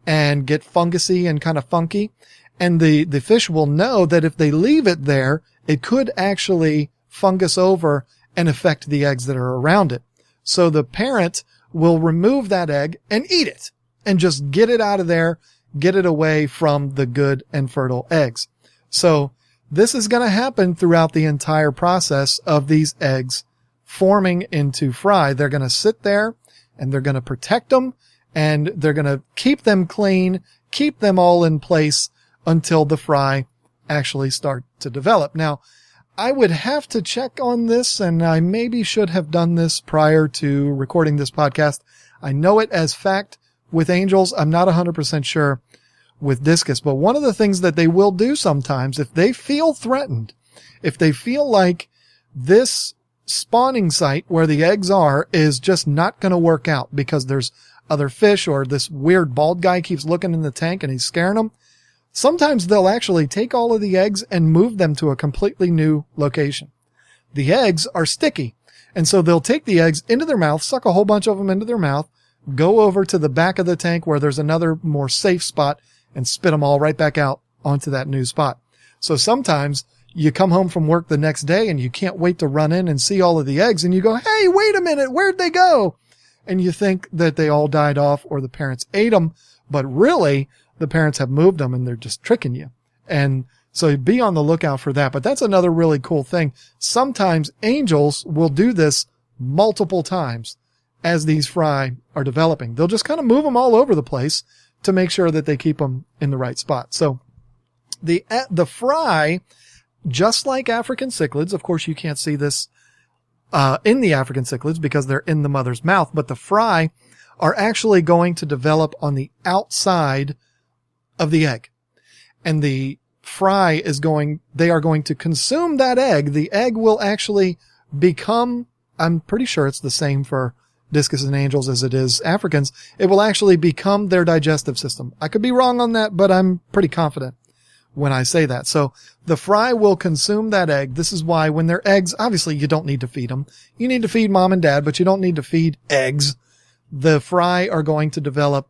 and get fungusy and kind of funky. And the fish will know that if they leave it there, it could actually fungus over and affect the eggs that are around it. So the parent will remove that egg and eat it and just get it out of there, get it away from the good and fertile eggs. So this is going to happen throughout the entire process of these eggs forming into fry. They're going to sit there and they're going to protect them, and they're going to keep them clean, keep them all in place until the fry actually start to develop. Now, I would have to check on this, and I maybe should have done this prior to recording this podcast. I know it as fact with angels. I'm not 100% sure with discus, but one of the things that they will do sometimes, if they feel threatened, if they feel like this spawning site where the eggs are is just not going to work out because there's other fish, or this weird bald guy keeps looking in the tank and he's scaring them, sometimes they'll actually take all of the eggs and move them to a completely new location. The eggs are sticky, and so they'll take the eggs into their mouth, suck a whole bunch of them into their mouth, go over to the back of the tank where there's another more safe spot, and spit them all right back out onto that new spot. So sometimes you come home from work the next day and you can't wait to run in and see all of the eggs, and you go, hey, wait a minute, where'd they go? And you think that they all died off or the parents ate them, but really the parents have moved them and they're just tricking you. And so be on the lookout for that. But that's another really cool thing. Sometimes angels will do this multiple times as these fry are developing. They'll just kind of move them all over the place to make sure that they keep them in the right spot. So the fry, just like African cichlids, of course you can't see this in the African cichlids because they're in the mother's mouth, but the fry are actually going to develop on the outside of the egg. And the fry they are going to consume that egg. The egg will actually become, I'm pretty sure it's the same for discus and angels as it is Africans. It will actually become their digestive system. I could be wrong on that, but I'm pretty confident when I say that. So the fry will consume that egg. This is why when they're eggs, obviously you don't need to feed them. You need to feed mom and dad, but you don't need to feed eggs. The fry are going to develop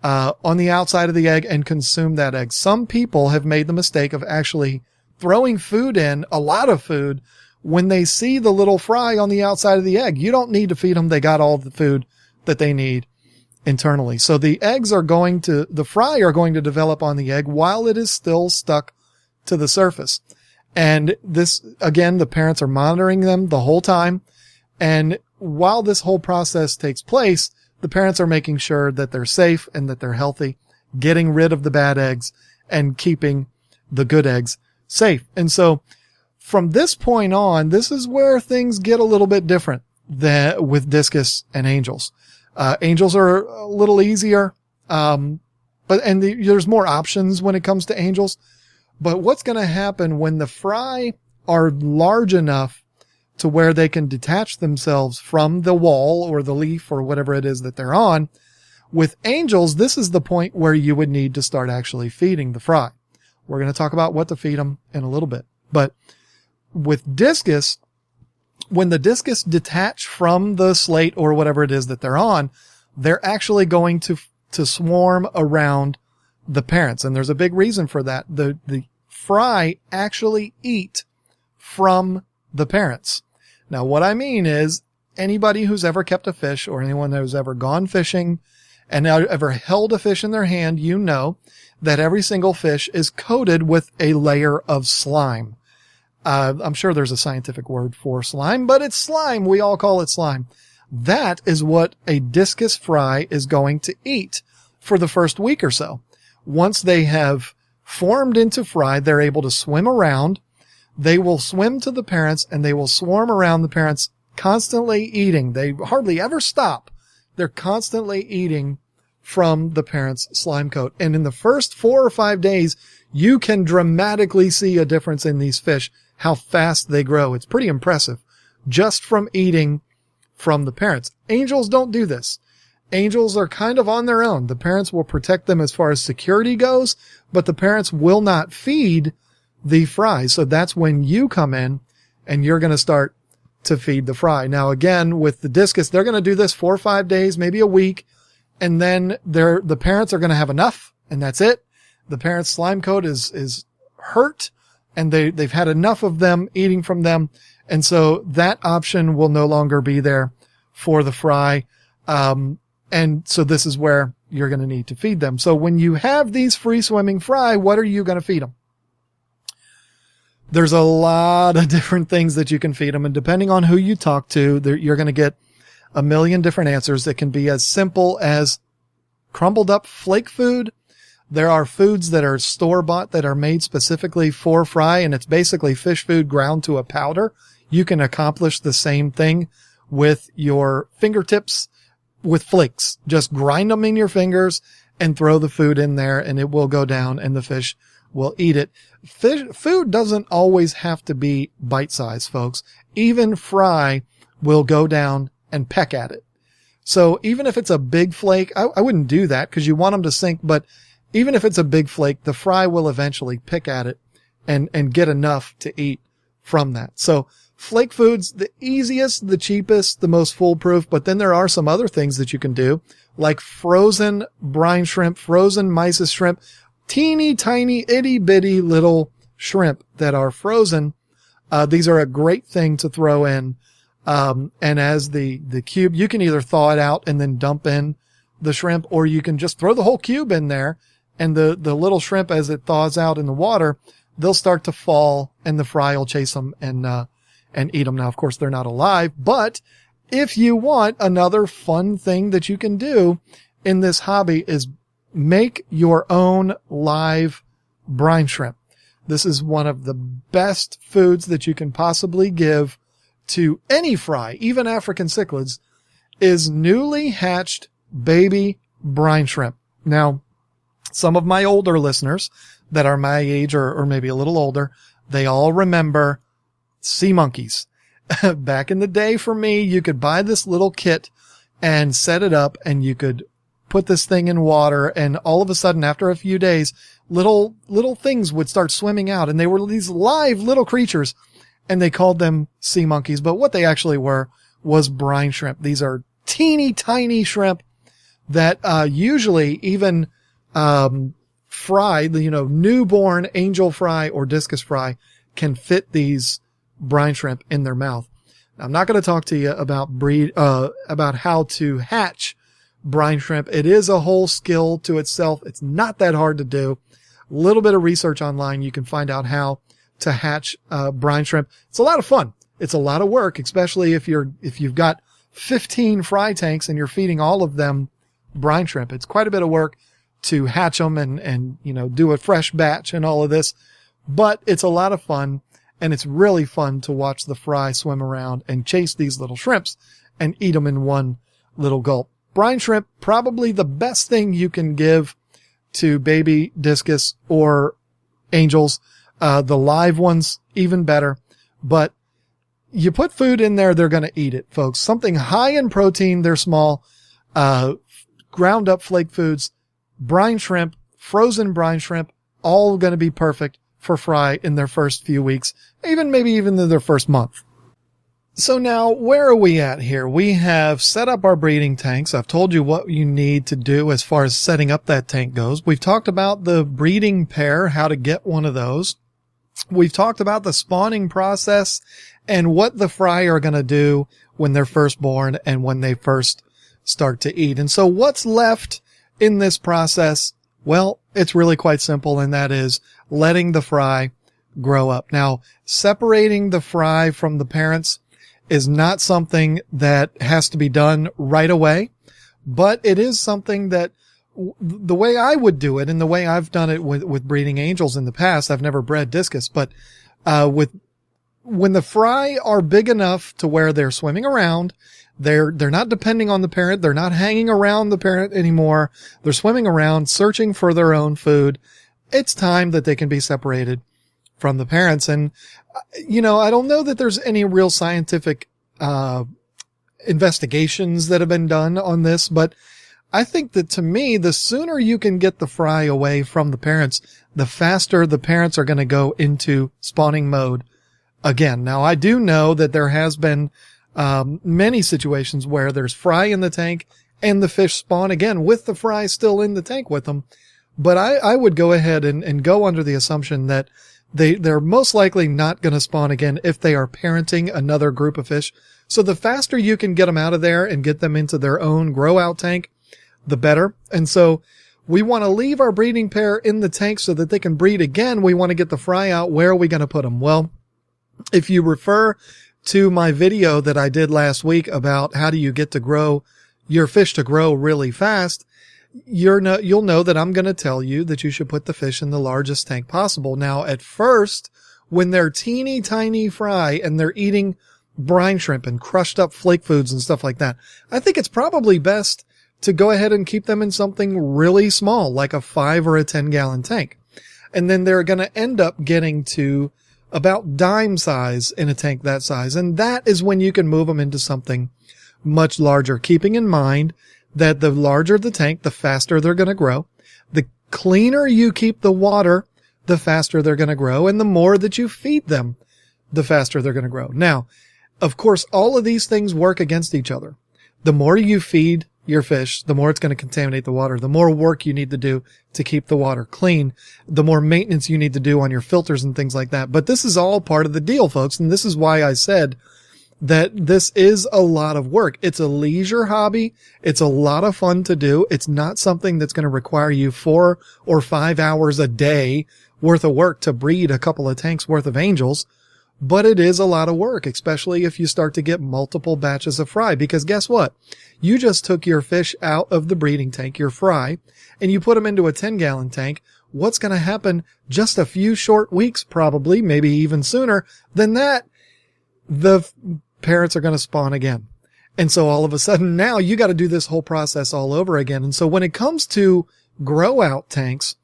on the outside of the egg and consume that egg. Some people have made the mistake of actually throwing food in, a lot of food, when they see the little fry on the outside of the egg. You don't need to feed them. They got all the food that they need internally. So the fry are going to develop on the egg while it is still stuck to the surface. And this, again, the parents are monitoring them the whole time. And while this whole process takes place, the parents are making sure that they're safe and that they're healthy, getting rid of the bad eggs and keeping the good eggs safe. And so from this point on, this is where things get a little bit different than with discus and angels. Angels are a little easier, there's more options when it comes to angels. But what's going to happen when the fry are large enough to where they can detach themselves from the wall or the leaf or whatever it is that they're on? With angels, this is the point where you would need to start actually feeding the fry. We're going to talk about what to feed them in a little bit. But with discus, when the discus detach from the slate or whatever it is that they're on, they're actually going to swarm around the parents. And there's a big reason for that. The fry actually eat from the parents. Now, what I mean is anybody who's ever kept a fish or anyone who's ever gone fishing and ever held a fish in their hand, you know that every single fish is coated with a layer of slime. I'm sure there's a scientific word for slime, but it's slime. We all call it slime. That is what a discus fry is going to eat for the first week or so. Once they have formed into fry, they're able to swim around. they will swim to the parents and they will swarm around the parents, constantly eating. They hardly ever stop. They're constantly eating from the parent's slime coat. And in the first 4 or 5 days, you can dramatically see a difference in these fish, how fast they grow. It's pretty impressive just from eating from the parents. Angels don't do this. Angels are kind of on their own. The parents will protect them as far as security goes, but the parents will not feed the fry. So that's when you come in and you're going to start to feed the fry. Now, again, with the discus, they're going to do this 4 or 5 days, maybe a week, and then the parents are going to have enough, and that's it. The parents' slime coat is hurt, and they've had enough of them eating from them, and so that option will no longer be there for the fry. And so this is where you're going to need to feed them. So when you have these free swimming fry, what are you going to feed them? There's a lot of different things that you can feed them, and depending on who you talk to, you're going to get a million different answers. That can be as simple as crumbled up flake food. There are foods that are store-bought that are made specifically for fry, and it's basically fish food ground to a powder. You can accomplish the same thing with your fingertips with flakes. Just grind them in your fingers and throw the food in there, and it will go down, and the fish will eat it. Food doesn't always have to be bite-sized, folks. Even fry will go down and peck at it. So even if it's a big flake, I wouldn't do that because you want them to sink, but even if it's a big flake, the fry will eventually pick at it and get enough to eat from that. So flake food's the easiest, the cheapest, the most foolproof, but then there are some other things that you can do, like frozen brine shrimp, frozen mysis shrimp, teeny tiny itty bitty little shrimp that are frozen. These are a great thing to throw in. And as the cube, you can either thaw it out and then dump in the shrimp, or you can just throw the whole cube in there, and the little shrimp, as it thaws out in the water, they'll start to fall and the fry will chase them and eat them. Now, of course, they're not alive, but if you want, another fun thing that you can do in this hobby is make your own live brine shrimp. This is one of the best foods that you can possibly give to any fry, even African cichlids, is newly hatched baby brine shrimp. Now, some of my older listeners that are my age or maybe a little older, they all remember sea monkeys. Back in the day for me, you could buy this little kit and set it up, and you could put this thing in water, and all of a sudden, after a few days, little things would start swimming out, and they were these live little creatures, and they called them sea monkeys, but what they actually were was brine shrimp. These are teeny tiny shrimp that usually even fry, newborn angel fry or discus fry can fit these brine shrimp in their mouth. Now, I'm not going to talk to you about how to hatch brine shrimp. It is a whole skill to itself. It's not that hard to do. A little bit of research online, you can find out how to hatch brine shrimp. It's a lot of fun. It's a lot of work, especially if you've got 15 fry tanks and you're feeding all of them brine shrimp. It's quite a bit of work to hatch them and do a fresh batch and all of this, but it's a lot of fun, and it's really fun to watch the fry swim around and chase these little shrimps and eat them in one little gulp. Brine shrimp, probably the best thing you can give to baby discus or angels. The live ones, even better. But you put food in there, they're going to eat it, folks. Something high in protein, they're small. Ground up flake foods, brine shrimp, frozen brine shrimp, all going to be perfect for fry in their first few weeks, maybe even in their first month. So now, where are we at here? We have set up our breeding tanks. I've told you what you need to do as far as setting up that tank goes. We've talked about the breeding pair, how to get one of those. We've talked about the spawning process and what the fry are going to do when they're first born and when they first start to eat. And so what's left in this process? Well, it's really quite simple, and that is letting the fry grow up. Now, separating the fry from the parents is not something that has to be done right away, but it is something that the way I would do it and the way I've done it with breeding angels in the past, I've never bred discus, but with when the fry are big enough to where they're swimming around, they're not depending on the parent. They're not hanging around the parent anymore. They're swimming around, searching for their own food. It's time that they can be separated from the parents. And, I don't know that there's any real scientific, investigations that have been done on this, but I think that to me, the sooner you can get the fry away from the parents, the faster the parents are going to go into spawning mode again. Now, I do know that there has been many situations where there's fry in the tank and the fish spawn again with the fry still in the tank with them. But I would go ahead and go under the assumption that they're most likely not going to spawn again if they are parenting another group of fish. So the faster you can get them out of there and get them into their own grow out tank, the better. And so we want to leave our breeding pair in the tank so that they can breed again. We want to get the fry out. Where are we going to put them? Well, if you refer to my video that I did last week about how do you get to grow your fish to grow really fast, you'll know that I'm going to tell you that you should put the fish in the largest tank possible. Now, at first, when they're teeny tiny fry and they're eating brine shrimp and crushed up flake foods and stuff like that, I think it's probably best to go ahead and keep them in something really small, like a 5 or a 10-gallon tank. And then they're going to end up getting to about dime size in a tank that size. And that is when you can move them into something much larger, keeping in mind that the larger the tank, the faster they're going to grow. The cleaner you keep the water, the faster they're going to grow. And the more that you feed them, the faster they're going to grow. Now, of course, all of these things work against each other. The more you feed your fish, the more it's going to contaminate the water. The more work you need to do to keep the water clean, the more maintenance you need to do on your filters and things like that. But this is all part of the deal, folks. And this is why I said that this is a lot of work. It's a leisure hobby. It's a lot of fun to do. It's not something that's going to require you 4 or 5 hours a day worth of work to breed a couple of tanks worth of angels. But it is a lot of work, especially if you start to get multiple batches of fry, because guess what? You just took your fish out of the breeding tank, your fry, and you put them into a 10-gallon tank. What's going to happen just a few short weeks, probably, maybe even sooner than that? The parents are going to spawn again. And so all of a sudden now you got to do this whole process all over again. And so when it comes to grow out tanks,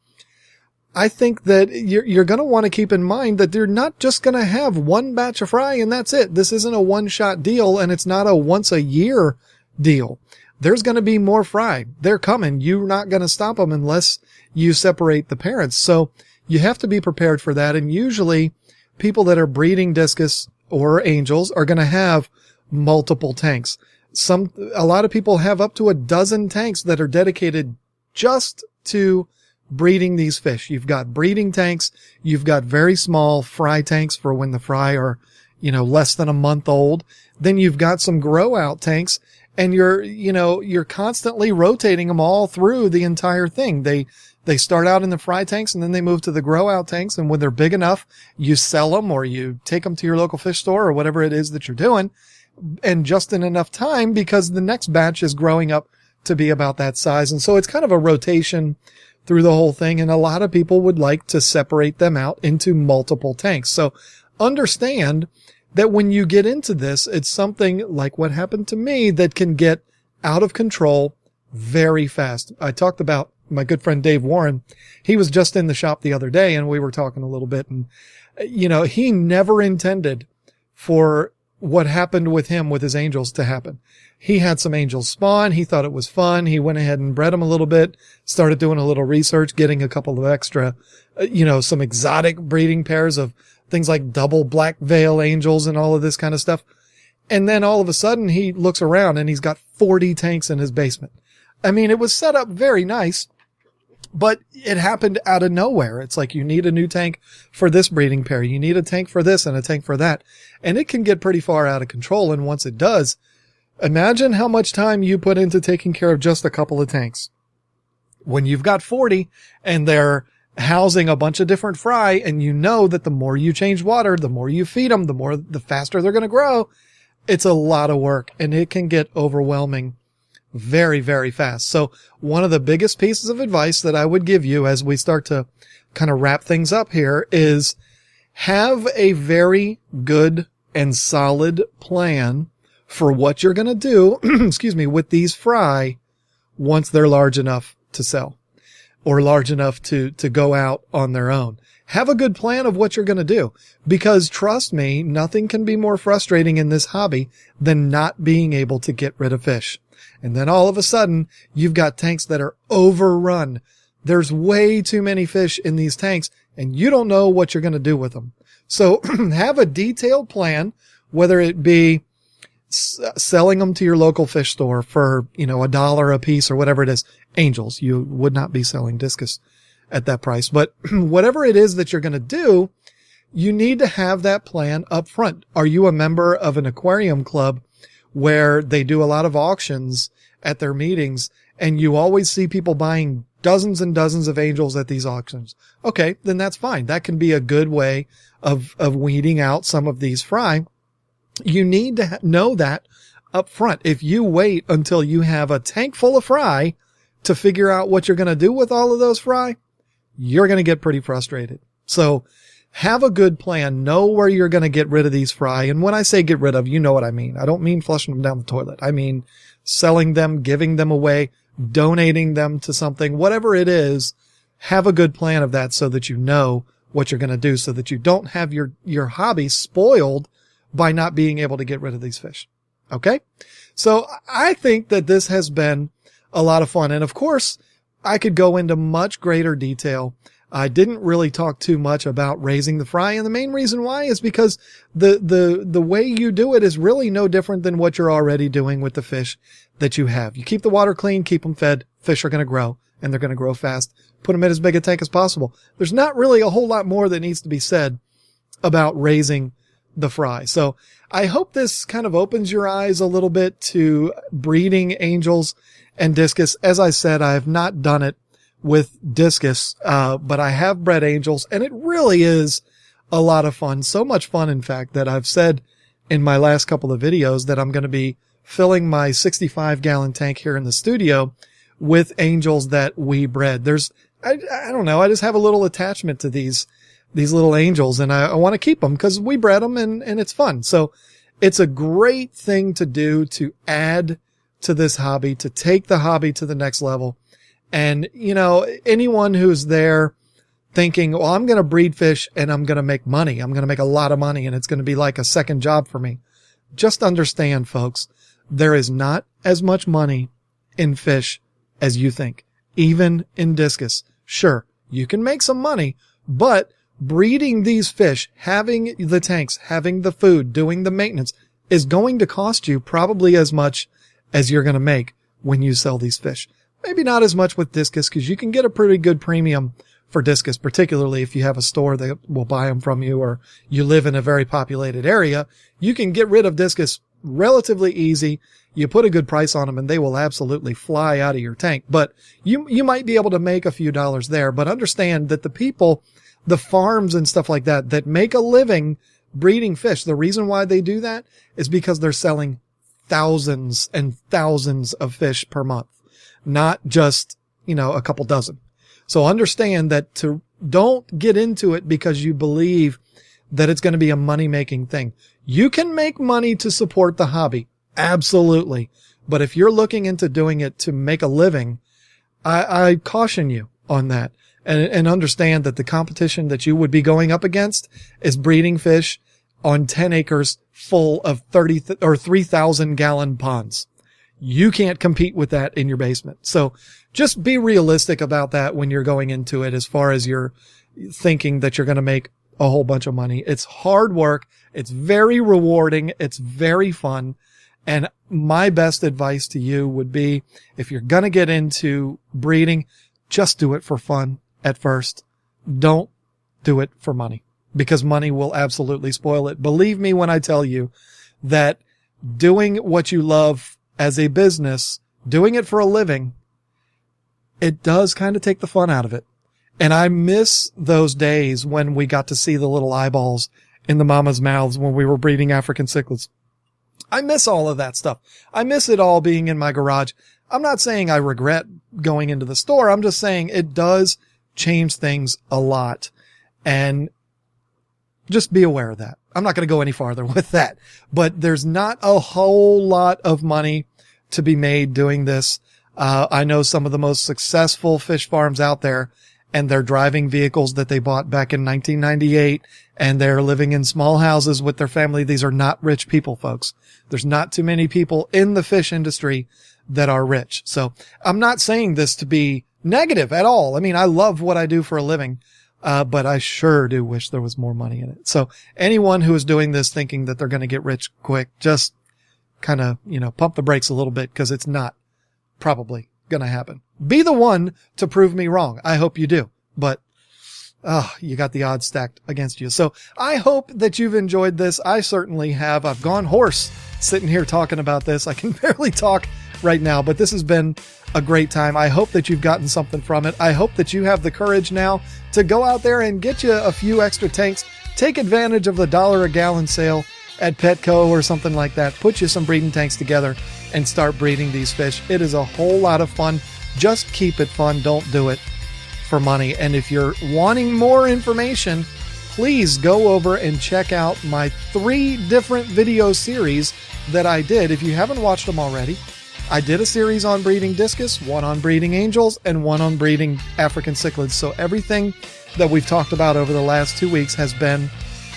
I think that you're going to want to keep in mind that they're not just going to have one batch of fry and that's it. This isn't a one-shot deal, and it's not a once-a-year deal. There's going to be more fry. They're coming. You're not going to stop them unless you separate the parents. So you have to be prepared for that. And usually people that are breeding discus or angels are going to have multiple tanks. A lot of people have up to a dozen tanks that are dedicated just to breeding these fish. You've got breeding tanks. You've got very small fry tanks for when the fry are, less than a month old. Then you've got some grow out tanks, and you're constantly rotating them all through the entire thing. They start out in the fry tanks and then they move to the grow out tanks. And when they're big enough, you sell them or you take them to your local fish store or whatever it is that you're doing. And just in enough time because the next batch is growing up to be about that size. And so it's kind of a rotation through the whole thing. And a lot of people would like to separate them out into multiple tanks. So understand that when you get into this, it's something like what happened to me that can get out of control very fast. I talked about my good friend Dave Warren. He was just in the shop the other day and we were talking a little bit, and he never intended for what happened with him with his angels to happen. He had some angels spawn. He thought it was fun. He went ahead and bred them a little bit, started doing a little research, getting a couple of extra, some exotic breeding pairs of things like double black veil angels and all of this kind of stuff. And then all of a sudden he looks around and he's got 40 tanks in his basement. I mean, it was set up very nice, but it happened out of nowhere. It's like you need a new tank for this breeding pair. You need a tank for this and a tank for that. And it can get pretty far out of control. And once it does, imagine how much time you put into taking care of just a couple of tanks. When you've got 40 and they're housing a bunch of different fry, and you know that the more you change water, the more you feed them, the faster they're going to grow. It's a lot of work and it can get overwhelming very, very fast. So one of the biggest pieces of advice that I would give you as we start to kind of wrap things up here is have a very good and solid plan for what you're going to do, excuse me, with these fry once they're large enough to sell or large enough to go out on their own. Have a good plan of what you're going to do, because trust me, nothing can be more frustrating in this hobby than not being able to get rid of fish. And then all of a sudden you've got tanks that are overrun. There's way too many fish in these tanks and you don't know what you're going to do with them. So have a detailed plan, whether it be selling them to your local fish store for, $1 a piece or whatever it is. Angels, you would not be selling discus at that price, but whatever it is that you're going to do, you need to have that plan up front. Are you a member of an aquarium club where they do a lot of auctions at their meetings and you always see people buying dozens and dozens of angels at these auctions? Okay, then that's fine. That can be a good way of weeding out some of these fry. You need to know that up front. If you wait until you have a tank full of fry to figure out what you're going to do with all of those fry, you're going to get pretty frustrated. So have a good plan. Know where you're going to get rid of these fry. And when I say get rid of, you know what I mean. I don't mean flushing them down the toilet. I mean selling them, giving them away, donating them to something, whatever it is. Have a good plan of that so that you know what you're going to do, so that you don't have your hobby spoiled by not being able to get rid of these fish. Okay? So I think that this has been a lot of fun. And of course, I could go into much greater detail. I didn't really talk too much about raising the fry. And the main reason why is because the way you do it is really no different than what you're already doing with the fish that you have. You keep the water clean, keep them fed. Fish are going to grow and they're going to grow fast. Put them in as big a tank as possible. There's not really a whole lot more that needs to be said about raising the fry. So I hope this kind of opens your eyes a little bit to breeding angels and discus. As I said, I have not done it with discus, but I have bred angels and it really is a lot of fun. So much fun, in fact, that I've said in my last couple of videos that I'm going to be filling my 65-gallon tank here in the studio with angels that we bred. I don't know. I just have a little attachment to these little angels and I want to keep them because we bred them and it's fun. So it's a great thing to do to add to this hobby, to take the hobby to the next level. And, anyone who's there thinking, well, I'm going to breed fish and I'm going to make money. I'm going to make a lot of money and it's going to be like a second job for me. Just understand, folks, there is not as much money in fish as you think, even in discus. Sure, you can make some money, but breeding these fish, having the tanks, having the food, doing the maintenance is going to cost you probably as much as you're going to make when you sell these fish. Maybe not as much with discus because you can get a pretty good premium for discus, particularly if you have a store that will buy them from you or you live in a very populated area. You can get rid of discus relatively easy. You put a good price on them and they will absolutely fly out of your tank. But you might be able to make a few dollars there. But understand that the people, the farms and stuff like that make a living breeding fish, the reason why they do that is because they're selling thousands and thousands of fish per month, not just, a couple dozen. So understand that don't get into it because you believe that it's going to be a money-making thing. You can make money to support the hobby. Absolutely. But if you're looking into doing it to make a living, I caution you on that and understand that the competition that you would be going up against is breeding fish on 10 acres full of 3,000 gallon ponds. You can't compete with that in your basement. So just be realistic about that when you're going into it as far as you're thinking that you're going to make a whole bunch of money. It's hard work. It's very rewarding. It's very fun. And my best advice to you would be if you're going to get into breeding, just do it for fun at first. Don't do it for money because money will absolutely spoil it. Believe me when I tell you that doing what you love as a business, doing it for a living, it does kind of take the fun out of it. And I miss those days when we got to see the little eyeballs in the mama's mouths when we were breeding African cichlids. I miss all of that stuff. I miss it all being in my garage. I'm not saying I regret going into the store. I'm just saying it does change things a lot. And Just be aware of that. I'm not going to go any farther with that, but there's not a whole lot of money to be made doing this. I know some of the most successful fish farms out there, and they're driving vehicles that they bought back in 1998, and they're living in small houses with their family. These are not rich people, folks. There's not too many people in the fish industry that are rich. So I'm not saying this to be negative at all. I mean, I love what I do for a living, but I sure do wish there was more money in it. So anyone who is doing this thinking that they're going to get rich quick, just kind of, pump the brakes a little bit, because it's not probably going to happen. Be the one to prove me wrong. I hope you do, but you got the odds stacked against you. So I hope that you've enjoyed this. I certainly have. I've gone hoarse sitting here talking about this. I can barely talk right now, but this has been a great time. I hope that you've gotten something from it. I hope that you have the courage now to go out there and get you a few extra tanks. Take advantage of the $1 a gallon sale at Petco or something like that. Put you some breeding tanks together and start breeding these fish. It is a whole lot of fun. Just keep it fun. Don't do it for money. And if you're wanting more information, please go over and check out my 3 different video series that I did. If you haven't watched them already, I did a series on breeding discus, one on breeding angels, and one on breeding African cichlids. So everything that we've talked about over the last 2 weeks has been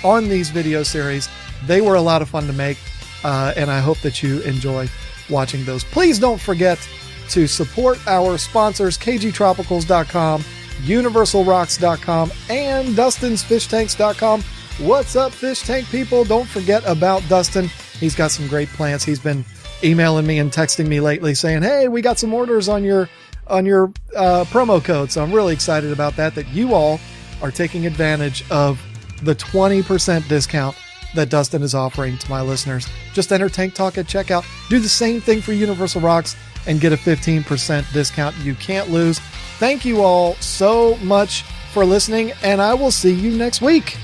on these video series. They were a lot of fun to make, and I hope that you enjoy watching those. Please don't forget to support our sponsors, KGTropicals.com, UniversalRocks.com, and DustinsFishTanks.com. What's up, fish tank people? Don't forget about Dustin. He's got some great plants. He's been emailing me and texting me lately saying, hey, we got some orders on your promo code. So I'm really excited about that you all are taking advantage of the 20% discount that Dustin is offering to my listeners. Just enter Tank Talk at checkout. Do the same thing for Universal Rocks and get a 15% discount. You can't lose. Thank you all so much for listening, and I will see you next week.